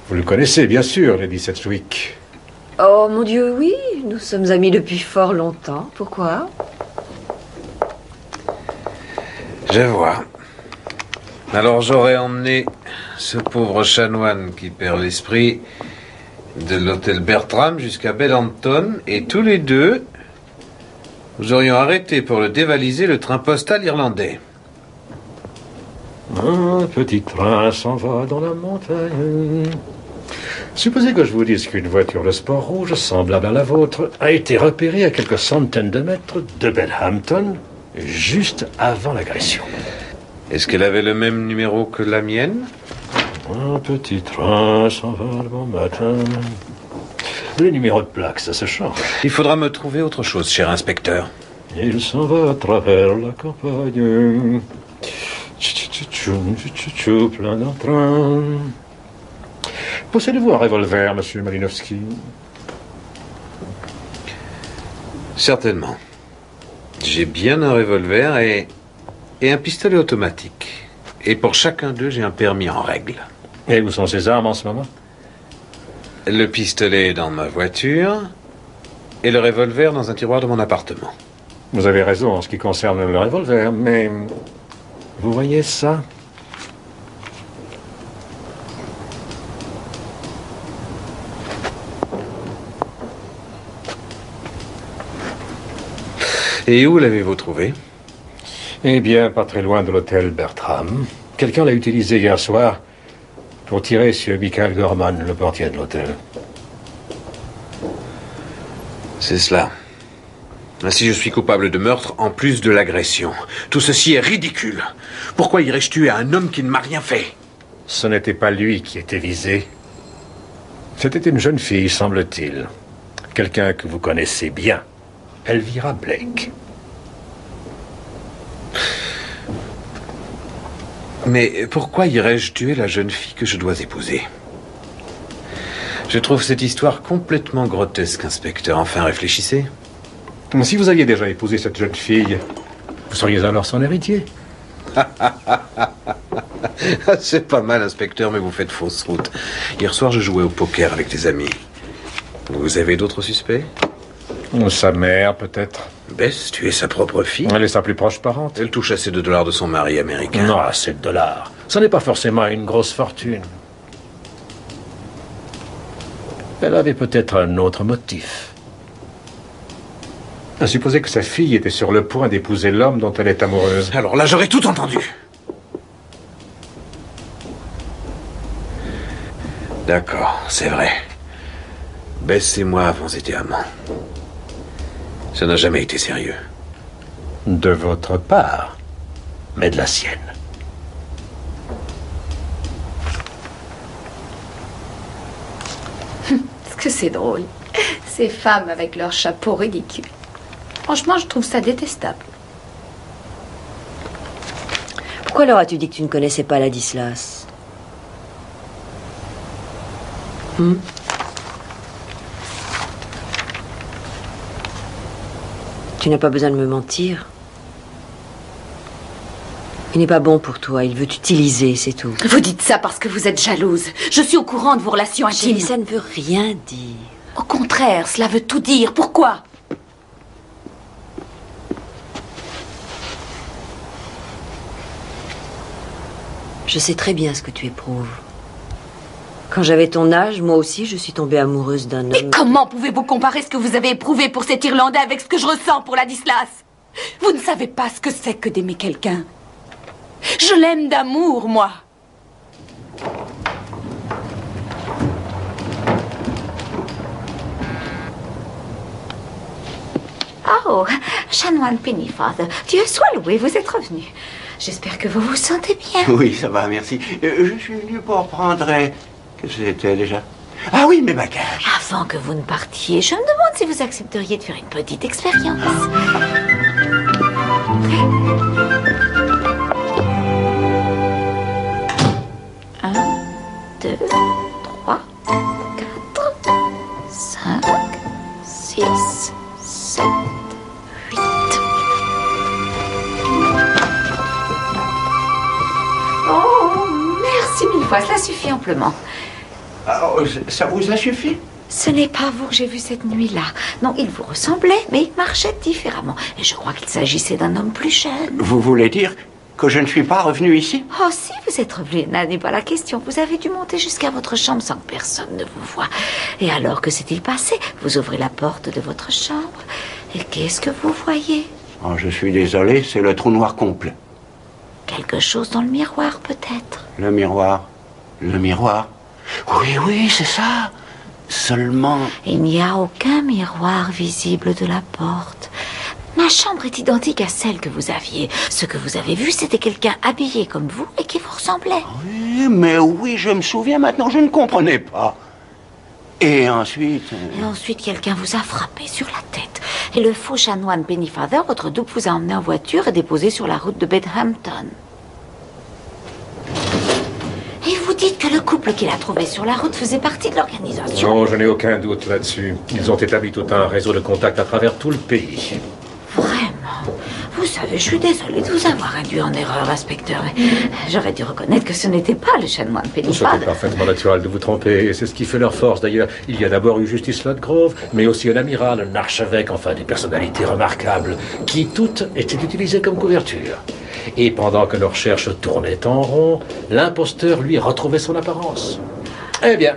Vous le connaissez, bien sûr, Lady Sedgwick. Oh mon Dieu, oui. Nous sommes amis depuis fort longtemps. Pourquoi? Je vois. Alors j'aurais emmené ce pauvre chanoine qui perd l'esprit de l'hôtel Bertram jusqu'à Belhampton et tous les deux, nous aurions arrêté pour le dévaliser le train postal irlandais. Un petit train s'en va dans la montagne. Supposez que je vous dise qu'une voiture de sport rouge semblable à la vôtre a été repérée à quelques centaines de mètres de Belhampton juste avant l'agression. Est-ce qu'elle avait le même numéro que la mienne? Un petit train s'en va le bon matin. Les numéros de plaque, ça se change. Il faudra me trouver autre chose, cher inspecteur. Il s'en va à travers la campagne. Plein d'entrain. Possédez-vous un revolver, monsieur Malinowski? Certainement. J'ai bien un revolver et un pistolet automatique. Et pour chacun d'eux, j'ai un permis en règle. Et où sont ces armes en ce moment? Le pistolet est dans ma voiture et le revolver dans un tiroir de mon appartement. Vous avez raison en ce qui concerne le revolver, mais... Vous voyez ça? Et où l'avez-vous trouvé? Eh bien, pas très loin de l'hôtel Bertram. Quelqu'un l'a utilisé hier soir pour tirer sur Michael Gorman, le portier de l'hôtel. C'est cela. Ainsi, je suis coupable de meurtre en plus de l'agression. Tout ceci est ridicule. Pourquoi irais-je tuer un homme qui ne m'a rien fait? Ce n'était pas lui qui était visé. C'était une jeune fille, semble-t-il. Quelqu'un que vous connaissez bien. Elvira Blake. Mais pourquoi irais-je tuer la jeune fille que je dois épouser? Je trouve cette histoire complètement grotesque, inspecteur. Enfin, réfléchissez. Si vous aviez déjà épousé cette jeune fille, vous seriez alors son héritier. C'est pas mal, inspecteur, mais vous faites fausse route. Hier soir, je jouais au poker avec des amis. Vous avez d'autres suspects? Sa mère, peut-être. Bess, tu es sa propre fille? Elle est sa plus proche parente. Elle touche assez de dollars de son mari américain. Non, assez de dollars. Ce n'est pas forcément une grosse fortune. Elle avait peut-être un autre motif. À supposer que sa fille était sur le point d'épouser l'homme dont elle est amoureuse. Alors là, j'aurais tout entendu. D'accord, c'est vrai. Bess et moi avons été amants. Ça n'a jamais été sérieux. De votre part, Mais de la sienne. Est-ce que c'est drôle? Ces femmes avec leurs chapeaux ridicules. Franchement, je trouve ça détestable. Pourquoi leur as-tu dit que tu ne connaissais pas Ladislas? Tu n'as pas besoin de me mentir. Il n'est pas bon pour toi, il veut t'utiliser, c'est tout. Vous dites ça parce que vous êtes jalouse. Je suis au courant de vos relations intimes. Ça ne veut rien dire. Au contraire, cela veut tout dire. Pourquoi? Je sais très bien ce que tu éprouves. Quand j'avais ton âge, moi aussi, je suis tombée amoureuse d'un homme. Mais comment pouvez-vous comparer ce que vous avez éprouvé pour cet Irlandais avec ce que je ressens pour Ladislas? Vous ne savez pas ce que c'est que d'aimer quelqu'un. Je l'aime d'amour, moi. Oh, chanoine Pennyfather, Dieu soit loué, vous êtes revenu. J'espère que vous vous sentez bien. Oui, ça va, merci. Je suis venu pour prendre... Qu'est-ce que c'était déjà? Ah oui, mes bagages. Avant que vous ne partiez, je me demande si vous accepteriez de faire une petite expérience. 1, 2, 3, 4, 5, 6, 7, 8. Oh, merci mille fois, cela suffit amplement. Alors, ça vous a suffi? Ce n'est pas vous que j'ai vu cette nuit-là. Non, il vous ressemblait, mais il marchait différemment. Et je crois qu'il s'agissait d'un homme plus jeune. Vous voulez dire que je ne suis pas revenu ici? Oh, si vous êtes revenu, n'est pas la question. Vous avez dû monter jusqu'à votre chambre sans que personne ne vous voie. Et alors, que s'est-il passé? Vous ouvrez la porte de votre chambre. Et qu'est-ce que vous voyez? Oh, je suis désolé, c'est le trou noir complet. Quelque chose dans le miroir, peut-être. Le miroir. Le miroir. Oui, oui, c'est ça. Seulement... Il n'y a aucun miroir visible de la porte. Ma chambre est identique à celle que vous aviez. Ce que vous avez vu, c'était quelqu'un habillé comme vous et qui vous ressemblait. Oui, mais oui, je me souviens maintenant, je ne comprenais pas. Et ensuite... Et ensuite, quelqu'un vous a frappé sur la tête. Et le faux chanoine Pennyfather, votre double, vous a emmené en voiture et déposé sur la route de Bedhampton. Et vous dites que le couple qu'il a trouvé sur la route faisait partie de l'organisation. Non, je n'ai aucun doute là-dessus. Ils ont établi tout un réseau de contacts à travers tout le pays. Vraiment? Vous savez, je suis désolée de vous avoir induit en erreur, inspecteur. Mais j'aurais dû reconnaître que ce n'était pas le chanoine Pennyfather. C'était parfaitement naturel de vous tromper, et c'est ce qui fait leur force. D'ailleurs, il y a d'abord eu Justice Ludgrove, mais aussi un amiral, un archevêque, enfin des personnalités remarquables, qui toutes étaient utilisées comme couverture. Et pendant que nos recherches tournaient en rond, l'imposteur, lui, retrouvait son apparence. Eh bien,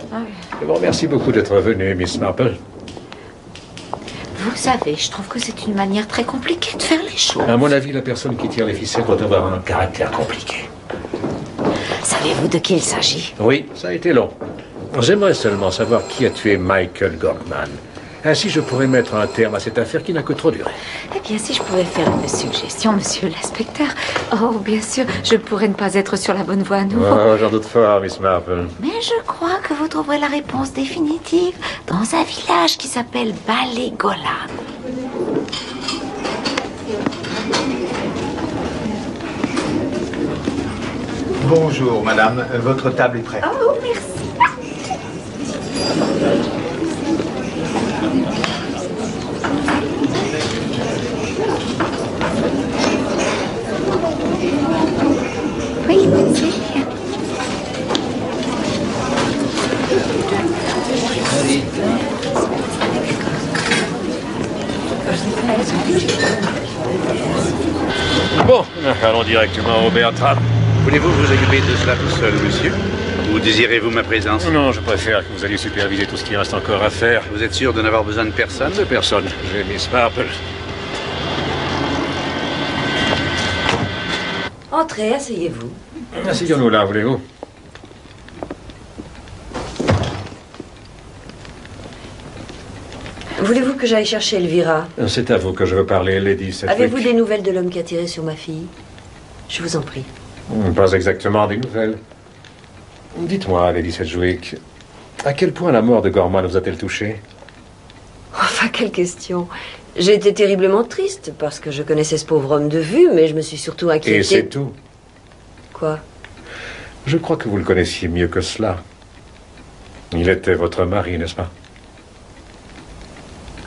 je vous remercie beaucoup d'être venu, Miss Marple. Vous savez, je trouve que c'est une manière très compliquée de faire les choses. À mon avis, la personne qui tire les ficelles doit avoir un caractère compliqué. Savez-vous de qui il s'agit? Oui, ça a été long. J'aimerais seulement savoir qui a tué Michael Gorman. Ainsi, je pourrais mettre un terme à cette affaire qui n'a que trop duré. Eh bien, si je pouvais faire une suggestion, monsieur l'inspecteur. Oh, bien sûr, je pourrais ne pas être sur la bonne voie à nouveau. Oh, j'en doute fort, Miss Marple. Mais je crois que vous trouverez la réponse définitive dans un village qui s'appelle Ballygolan. Bonjour, madame. Votre table est prête. Oh, merci. Oui, merci. Bon, allons directement au Bertram. Voulez-vous vous occuper de cela tout seul, monsieur? Ou désirez-vous ma présence? Non, je préfère que vous alliez superviser tout ce qui reste encore à faire. Vous êtes sûr de n'avoir besoin de personne? De personne. J'ai Miss Marple. Entrez, asseyez-vous. Asseyons-nous là, voulez-vous? Voulez-vous que j'aille chercher Elvira? C'est à vous que je veux parler, Lady Sedgwick. Avez-vous des nouvelles de l'homme qui a tiré sur ma fille? Je vous en prie. Pas exactement des nouvelles. Dites-moi, Lady Sedgwick, à quel point la mort de Gorman vous a-t-elle touché? Enfin, quelle question. J'ai été terriblement triste parce que je connaissais ce pauvre homme de vue, mais je me suis surtout inquiétée. Et c'est tout? Quoi? Je crois que vous le connaissiez mieux que cela. Il était votre mari, n'est-ce pas?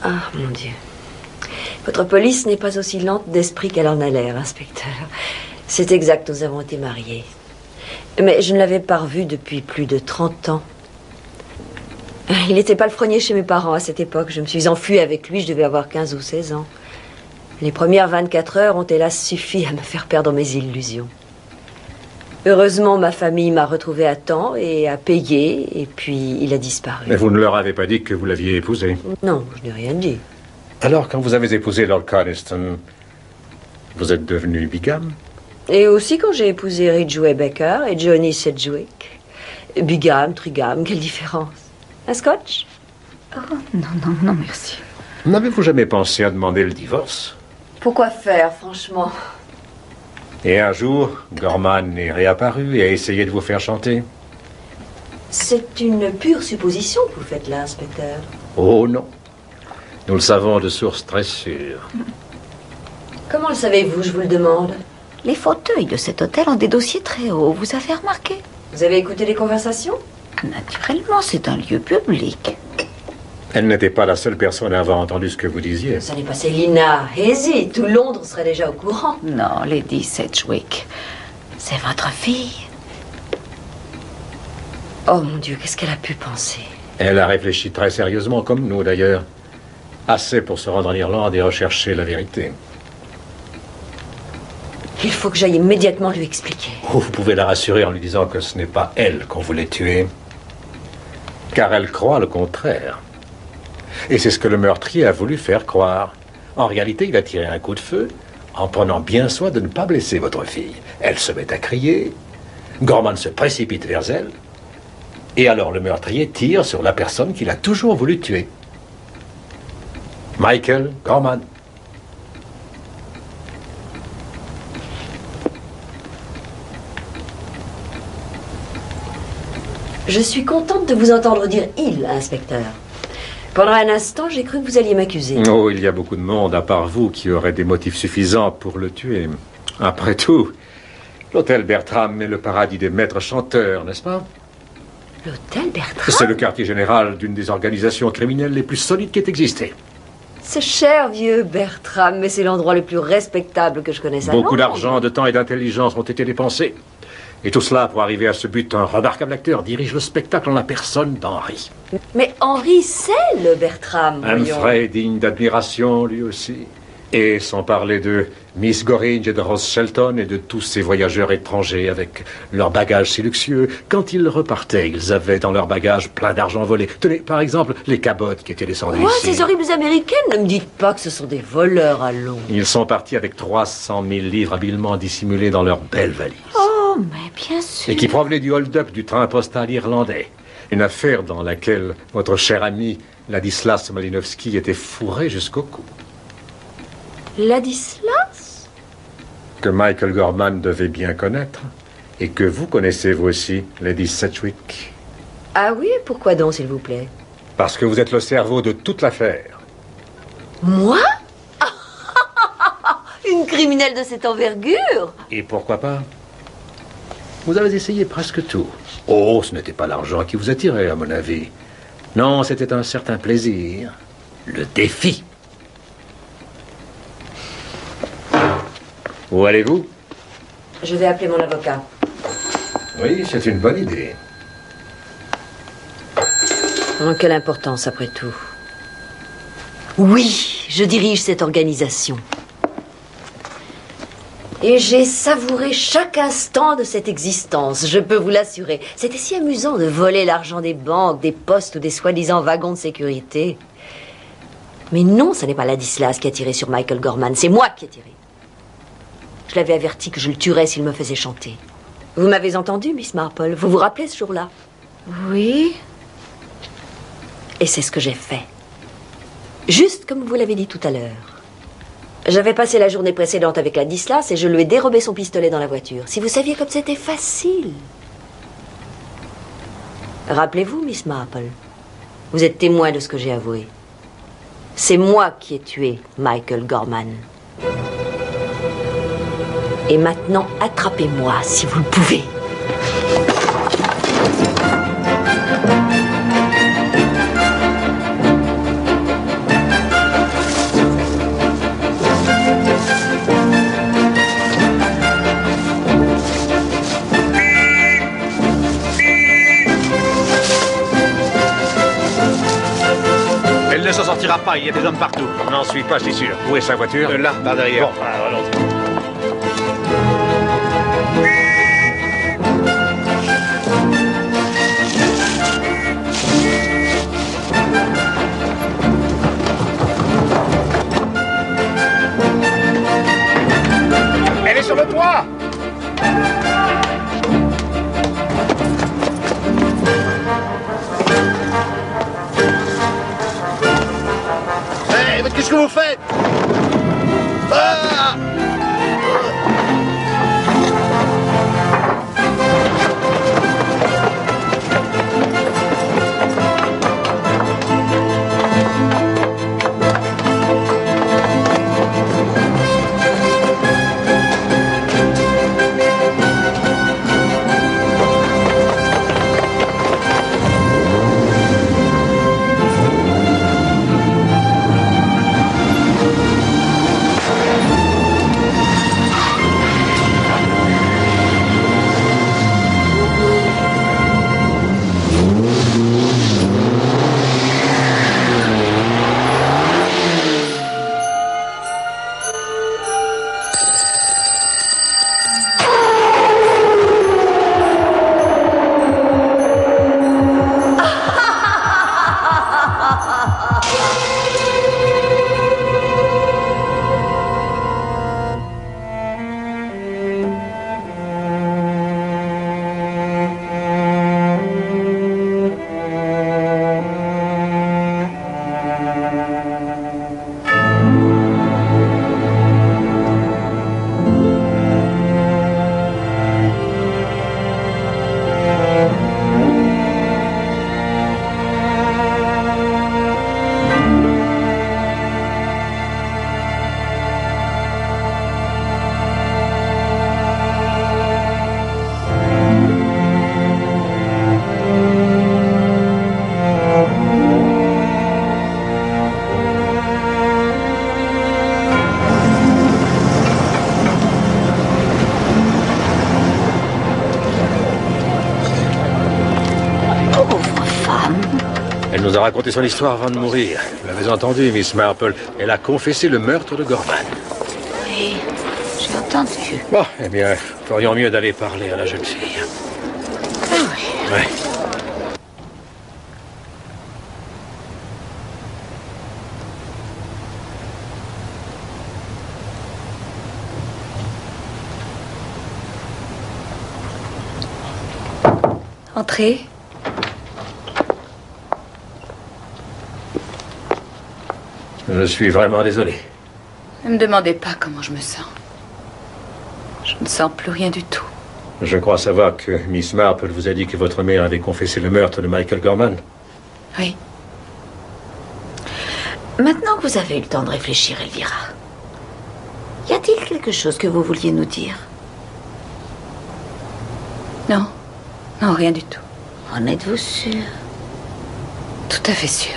Ah, mon Dieu. Votre police n'est pas aussi lente d'esprit qu'elle en a l'air, inspecteur. C'est exact, nous avons été mariés. Mais je ne l'avais pas revu depuis plus de 30 ans. Il n'était palefrenier chez mes parents à cette époque. Je me suis enfuie avec lui, je devais avoir 15 ou 16 ans. Les premières 24 heures ont hélas suffi à me faire perdre mes illusions. Heureusement, ma famille m'a retrouvée à temps et a payé, et puis il a disparu. Mais vous ne leur avez pas dit que vous l'aviez épousé? Non, je n'ai rien dit. Alors, quand vous avez épousé Lord Coniston, vous êtes devenu bigame? Et aussi quand j'ai épousé Ridgway Baker et Johnny Sedgwick. Bigame, trigame, quelle différence? Un scotch? Oh, non, merci. N'avez-vous jamais pensé à demander le divorce? Pourquoi faire, franchement? Et un jour, Gorman est réapparu et a essayé de vous faire chanter? C'est une pure supposition que vous faites là, inspecteur. Oh non. Nous le savons de sources très sûres. Comment le savez-vous, je vous le demande? Les fauteuils de cet hôtel ont des dossiers très hauts, vous avez remarqué? Vous avez écouté les conversations? Naturellement, c'est un lieu public. Elle n'était pas la seule personne à avoir entendu ce que vous disiez. Ça n'est pas Célina. Hésite, tout Londres serait déjà au courant. Non, Lady Sedgwick, c'est votre fille. Oh mon Dieu, qu'est-ce qu'elle a pu penser? Elle a réfléchi très sérieusement, comme nous d'ailleurs. Assez pour se rendre en Irlande et rechercher la vérité. Il faut que j'aille immédiatement lui expliquer. Oh, vous pouvez la rassurer en lui disant que ce n'est pas elle qu'on voulait tuer. Car elle croit le contraire. Et c'est ce que le meurtrier a voulu faire croire. En réalité, il a tiré un coup de feu en prenant bien soin de ne pas blesser votre fille. Elle se met à crier. Gorman se précipite vers elle. Et alors le meurtrier tire sur la personne qu'il a toujours voulu tuer. Michael Gorman. Je suis contente de vous entendre dire « il », inspecteur. Pendant un instant, j'ai cru que vous alliez m'accuser. Oh, il y a beaucoup de monde, à part vous, qui aurait des motifs suffisants pour le tuer. Après tout, l'hôtel Bertram est le paradis des maîtres chanteurs, n'est-ce pas? L'hôtel Bertram? C'est le quartier général d'une des organisations criminelles les plus solides qui ait existé. Ce cher vieux Bertram, mais c'est l'endroit le plus respectable que je connaisse à Londres. Beaucoup d'argent, de temps et d'intelligence ont été dépensés. Et tout cela pour arriver à ce but. Un remarquable acteur dirige le spectacle en la personne d'Henry. Mais Henry, c'est le Bertram, Un voyons. frère digne d'admiration, lui aussi. Et sans parler de Miss Gorringe et de Rose Shelton et de tous ces voyageurs étrangers avec leurs bagages si luxueux. Quand ils repartaient, ils avaient dans leurs bagages plein d'argent volé. Tenez, par exemple, les cabottes qui étaient descendues Quoi, ici. ces horribles Américaines? Ne me dites pas que ce sont des voleurs à Londres. Ils sont partis avec 300 000 livres habilement dissimulés dans leurs belles valises. Oh, mais bien sûr. Et qui provenaient du hold-up du train postal irlandais. Une affaire dans laquelle votre cher ami Ladislas Malinowski était fourré jusqu'au cou. Ladislas? Que Michael Gorman devait bien connaître. Et que vous connaissez vous aussi, Lady Sedgwick. Ah oui, pourquoi donc, s'il vous plaît? Parce que vous êtes le cerveau de toute l'affaire. Moi? Une criminelle de cette envergure? Et pourquoi pas? Vous avez essayé presque tout. Oh, ce n'était pas l'argent qui vous attirait, à mon avis. Non, c'était un certain plaisir. Le défi. Où allez-vous? Je vais appeler mon avocat. Oui, c'est une bonne idée. Oh, quelle importance, après tout. Oui, je dirige cette organisation. Et j'ai savouré chaque instant de cette existence, je peux vous l'assurer. C'était si amusant de voler l'argent des banques, des postes ou des soi-disant wagons de sécurité. Mais non, ce n'est pas Ladislas qui a tiré sur Michael Gorman, c'est moi qui ai tiré. Je l'avais averti que je le tuerais s'il me faisait chanter. Vous m'avez entendu, Miss Marple? Vous vous rappelez ce jour-là? Oui. Et c'est ce que j'ai fait. Juste comme vous l'avez dit tout à l'heure. J'avais passé la journée précédente avec Ladislas et je lui ai dérobé son pistolet dans la voiture. Si vous saviez comme c'était facile. Rappelez-vous, Miss Marple, vous êtes témoin de ce que j'ai avoué. C'est moi qui ai tué Michael Gorman. Et maintenant, attrapez-moi si vous le pouvez. Elle ne s'en sortira pas, il y a des hommes partout. On n'en suis pas si sûr. Où est sa voiture? Là, par derrière. Bon, allons-y. Elle est sur le toit! Hey, mais qu'est-ce que vous faites? Ah! Elle nous a raconté son histoire avant de mourir. Vous l'avez entendu, Miss Marple. Elle a confessé le meurtre de Gorman. Oui, j'ai entendu. Bon, eh bien, ferions mieux d'aller parler à la jeune fille. Ah oui. Ouais. Entrez. Je suis vraiment désolé. Ne me demandez pas comment je me sens. Je ne sens plus rien du tout. Je crois savoir que Miss Marple vous a dit que votre mère avait confessé le meurtre de Michael Gorman. Oui. Maintenant que vous avez eu le temps de réfléchir, Elvira, y a-t-il quelque chose que vous vouliez nous dire? Non. Non, rien du tout. En êtes-vous sûr? Tout à fait sûr.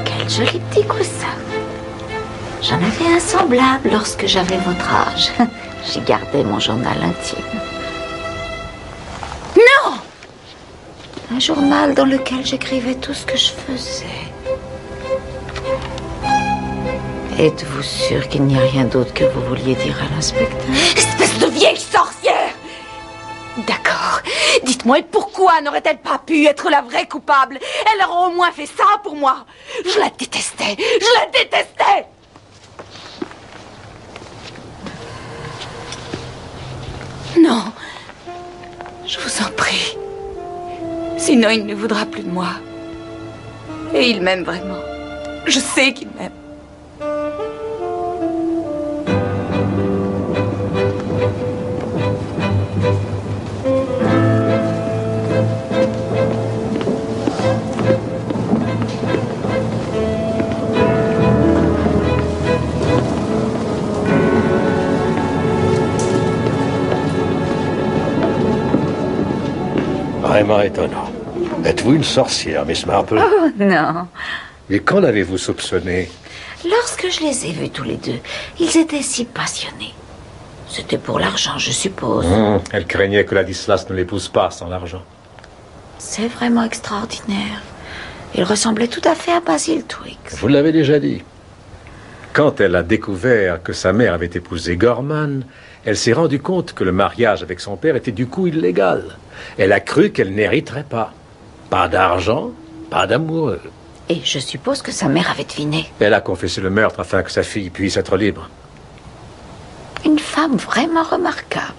Quel joli petit coussin. J'en avais un semblable lorsque j'avais votre âge. J'y gardais mon journal intime. Non! Un journal dans lequel j'écrivais tout ce que je faisais. Êtes-vous sûr qu'il n'y a rien d'autre que vous vouliez dire à l'inspecteur? Espèce de vieille sorcière! D'accord, Dites-moi, et pourquoi n'aurait-elle pas pu être la vraie coupable? Elle aurait au moins fait ça pour moi. Je la détestais. Je la détestais. Non. Je vous en prie. Sinon, il ne voudra plus de moi. Et il m'aime vraiment. Je sais qu'il m'aime. Vraiment étonnant. Êtes-vous une sorcière, Miss Marple? Oh, non. Et quand l'avez-vous soupçonné? Lorsque je les ai vus tous les deux, ils étaient si passionnés. C'était pour l'argent, je suppose. Elle craignait que Ladislas ne l'épouse pas sans l'argent. C'est vraiment extraordinaire. Il ressemblait tout à fait à Basil Twiggs. Vous l'avez déjà dit. Quand elle a découvert que sa mère avait épousé Gorman, elle s'est rendue compte que le mariage avec son père était du coup illégal. Elle a cru qu'elle n'hériterait pas. Pas d'argent, pas d'amoureux. Et je suppose que sa mère avait deviné. Elle a confessé le meurtre afin que sa fille puisse être libre. Une femme vraiment remarquable.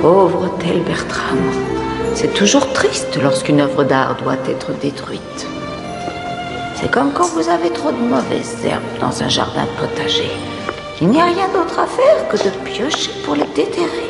Pauvre tel Bertram. C'est toujours triste lorsqu'une œuvre d'art doit être détruite. C'est comme quand vous avez trop de mauvaises herbes dans un jardin potager. Il n'y a rien d'autre à faire que de piocher pour les déterrer.